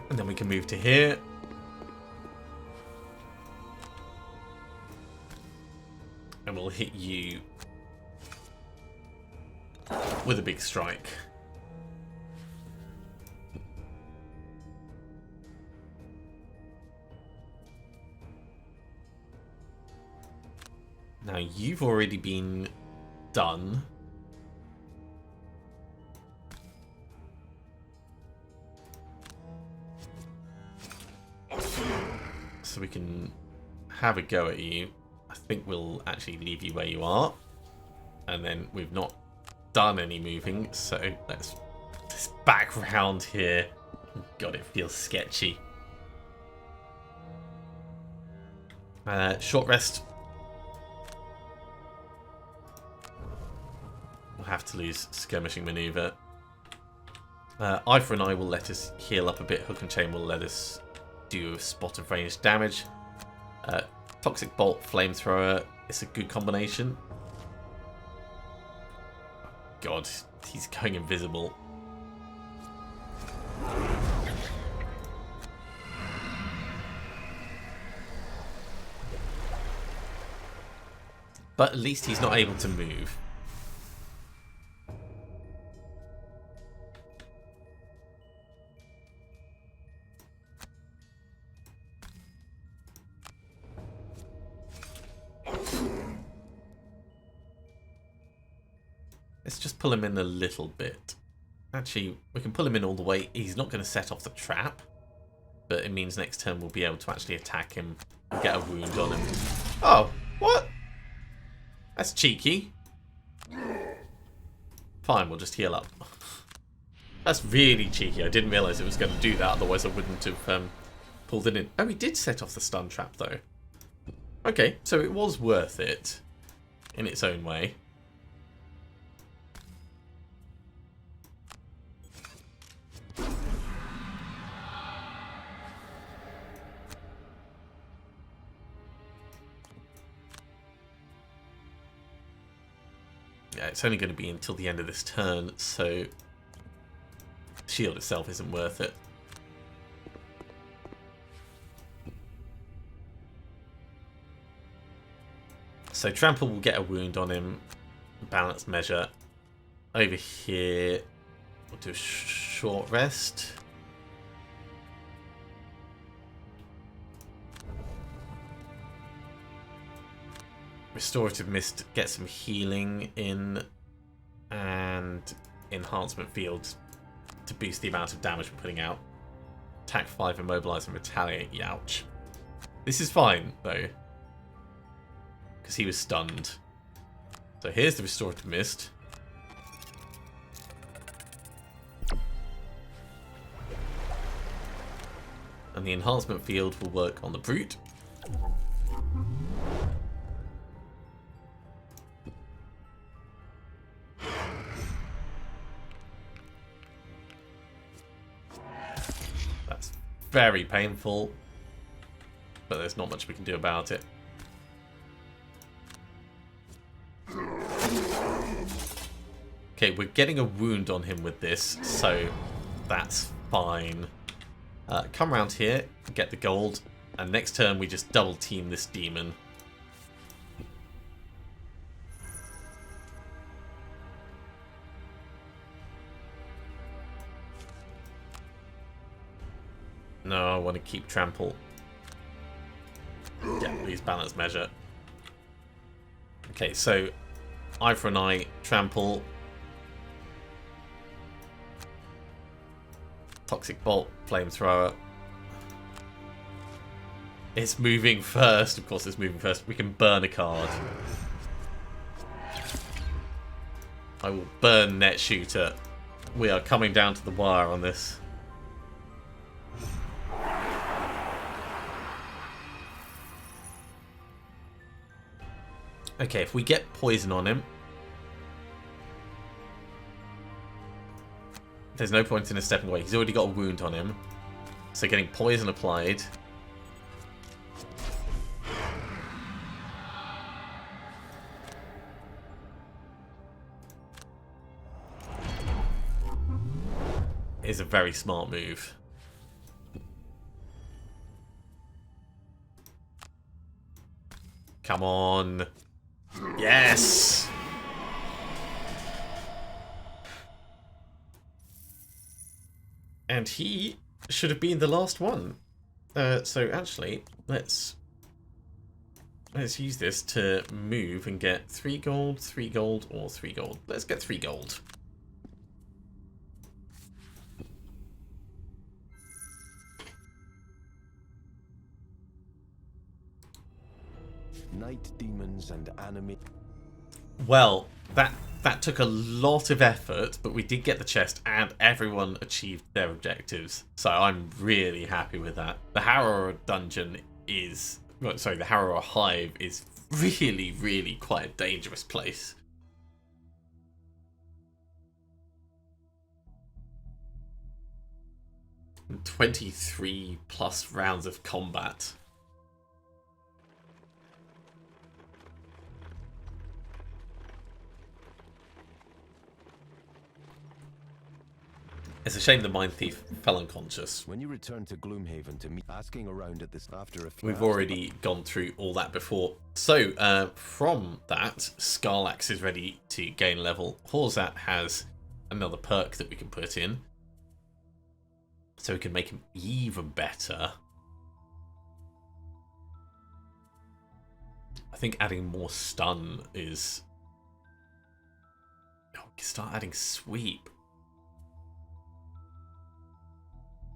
S1: And then we can move to here. And we'll hit you with a big strike. Now you've already been done. So we can have a go at you. I think we'll actually leave you where you are. And then we've not done any moving, so let's this background here. God, it feels sketchy. Short rest. We'll have to lose skirmishing maneuver. Ifra and I will let us heal up a bit. Hook and Chain will let us do a spot of ranged damage. Toxic Bolt, Flamethrower, it's a good combination. God, he's going invisible. But at least he's not able to move. Let's just pull him in a little bit. Actually, we can pull him in all the way. He's not going to set off the trap, but it means next turn we'll be able to actually attack him and get a wound on him. Oh, what? That's cheeky. Fine, we'll just heal up. That's really cheeky. I didn't realise it was going to do that, otherwise I wouldn't have pulled it in. Oh, he did set off the stun trap, though. Okay, so it was worth it in its own way. Yeah, it's only going to be until the end of this turn, so the shield itself isn't worth it. So Trample will get a wound on him. Balance measure. Over here, we'll do a short rest. Restorative Mist, get some healing in, and Enhancement Field to boost the amount of damage we're putting out. Attack 5, Immobilize and Retaliate. Ouch. This is fine, though, because he was stunned. So here's the Restorative Mist. And the Enhancement Field will work on the Brute. That's very painful, but there's not much we can do about it. Okay, we're getting a wound on him with this, so that's fine. Come around here, get the gold. And next turn we just double team this demon. No, I want to keep trample. Yeah, lose balance measure. Okay, so eye for an eye, trample. Toxic bolt, flamethrower. It's moving first. Of course it's moving first. We can burn a card. I will burn net shooter. We are coming down to the wire on this. Okay, if we get poison on him, there's no point in us stepping away. He's already got a wound on him. So getting poison applied. Is a very smart move. Come on. Yes! And he should have been the last one. So actually, let's use this to move and get 3 gold, 3 gold, or 3 gold. Let's get 3 gold.
S2: Night demons and anime.
S1: Well, that took a lot of effort, but we did get the chest and everyone achieved their objectives. So I'm really happy with that. The Harrower dungeon is... sorry, the Harrower Hive is really, really quite a dangerous place. And 23 plus rounds of combat. It's a shame the Mind Thief fell unconscious.
S2: When you return to Gloomhaven to meet, asking around at this after a few
S1: We've already gone through all that before. So, from that, Scarlax is ready to gain level. Horzat has another perk that we can put in. So we can make him even better. I think adding more stun is... oh, we can start adding sweep.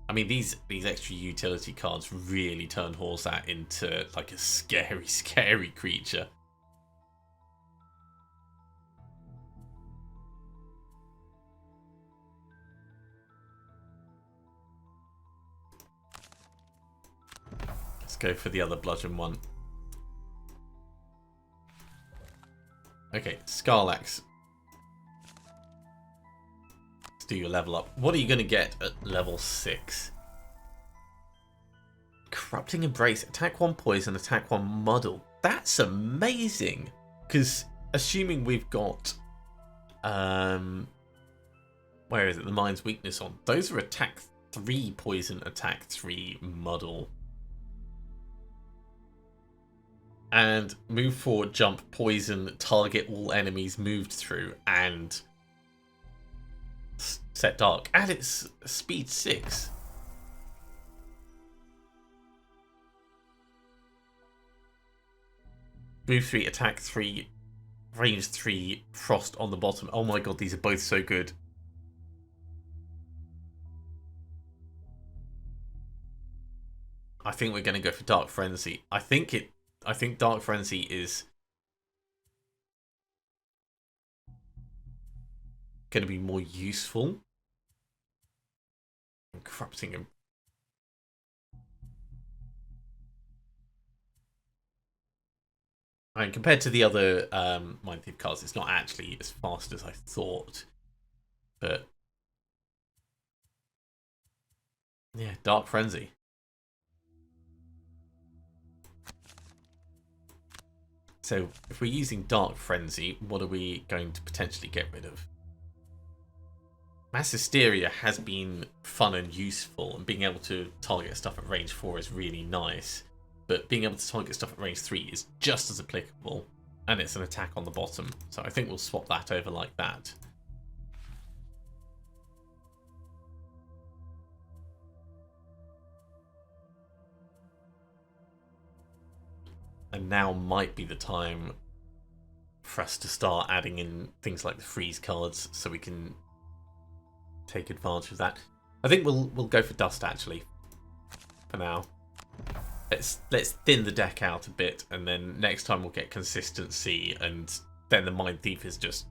S1: I mean, these extra utility cards really turn Horzat into like a scary, scary creature. Let's go for the other bludgeon one. Okay, Scarlax. Do your level up. What are you going to get at level 6? Corrupting Embrace. Attack 1 poison, attack 1 muddle. That's amazing. Because assuming we've got... where is it? The Mind's Weakness on. Those are attack 3 poison, attack 3 muddle. And move forward, jump, poison, target all enemies moved through, and... set dark, and it's speed 6. Move 3, attack 3, range 3, frost on the bottom. Oh my god, these are both so good. I think we're going to go for Dark Frenzy. I think Dark Frenzy is going to be more useful. I'm corrupting him. I mean, compared to the other Mind Thief cards, it's not actually as fast as I thought. But yeah, Dark Frenzy. So if we're using Dark Frenzy, what are we going to potentially get rid of? Mass Hysteria has been fun and useful, and being able to target stuff at range 4 is really nice. but being able to target stuff at range 3 is just as applicable, and it's an attack on the bottom. So I think we'll swap that over like that. And now might be the time for us to start adding in things like the freeze cards, so we can take advantage of that. I think we'll go for dust actually for now. Let's thin the deck out a bit, and then next time we'll get consistency, and then the Mind Thief is just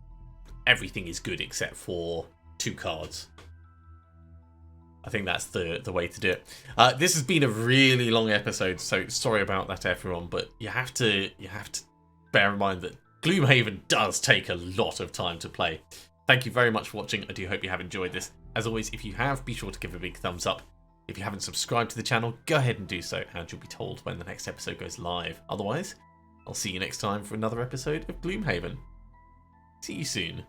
S1: everything is good except for 2 cards. I think that's the way to do it. This has been a really long episode, so sorry about that, everyone. But you have to bear in mind that Gloomhaven does take a lot of time to play. Thank you very much for watching. I do hope you have enjoyed this. As always, if you have, be sure to give a big thumbs up. If you haven't subscribed to the channel, go ahead and do so, and you'll be told when the next episode goes live. Otherwise, I'll see you next time for another episode of Gloomhaven. See you soon.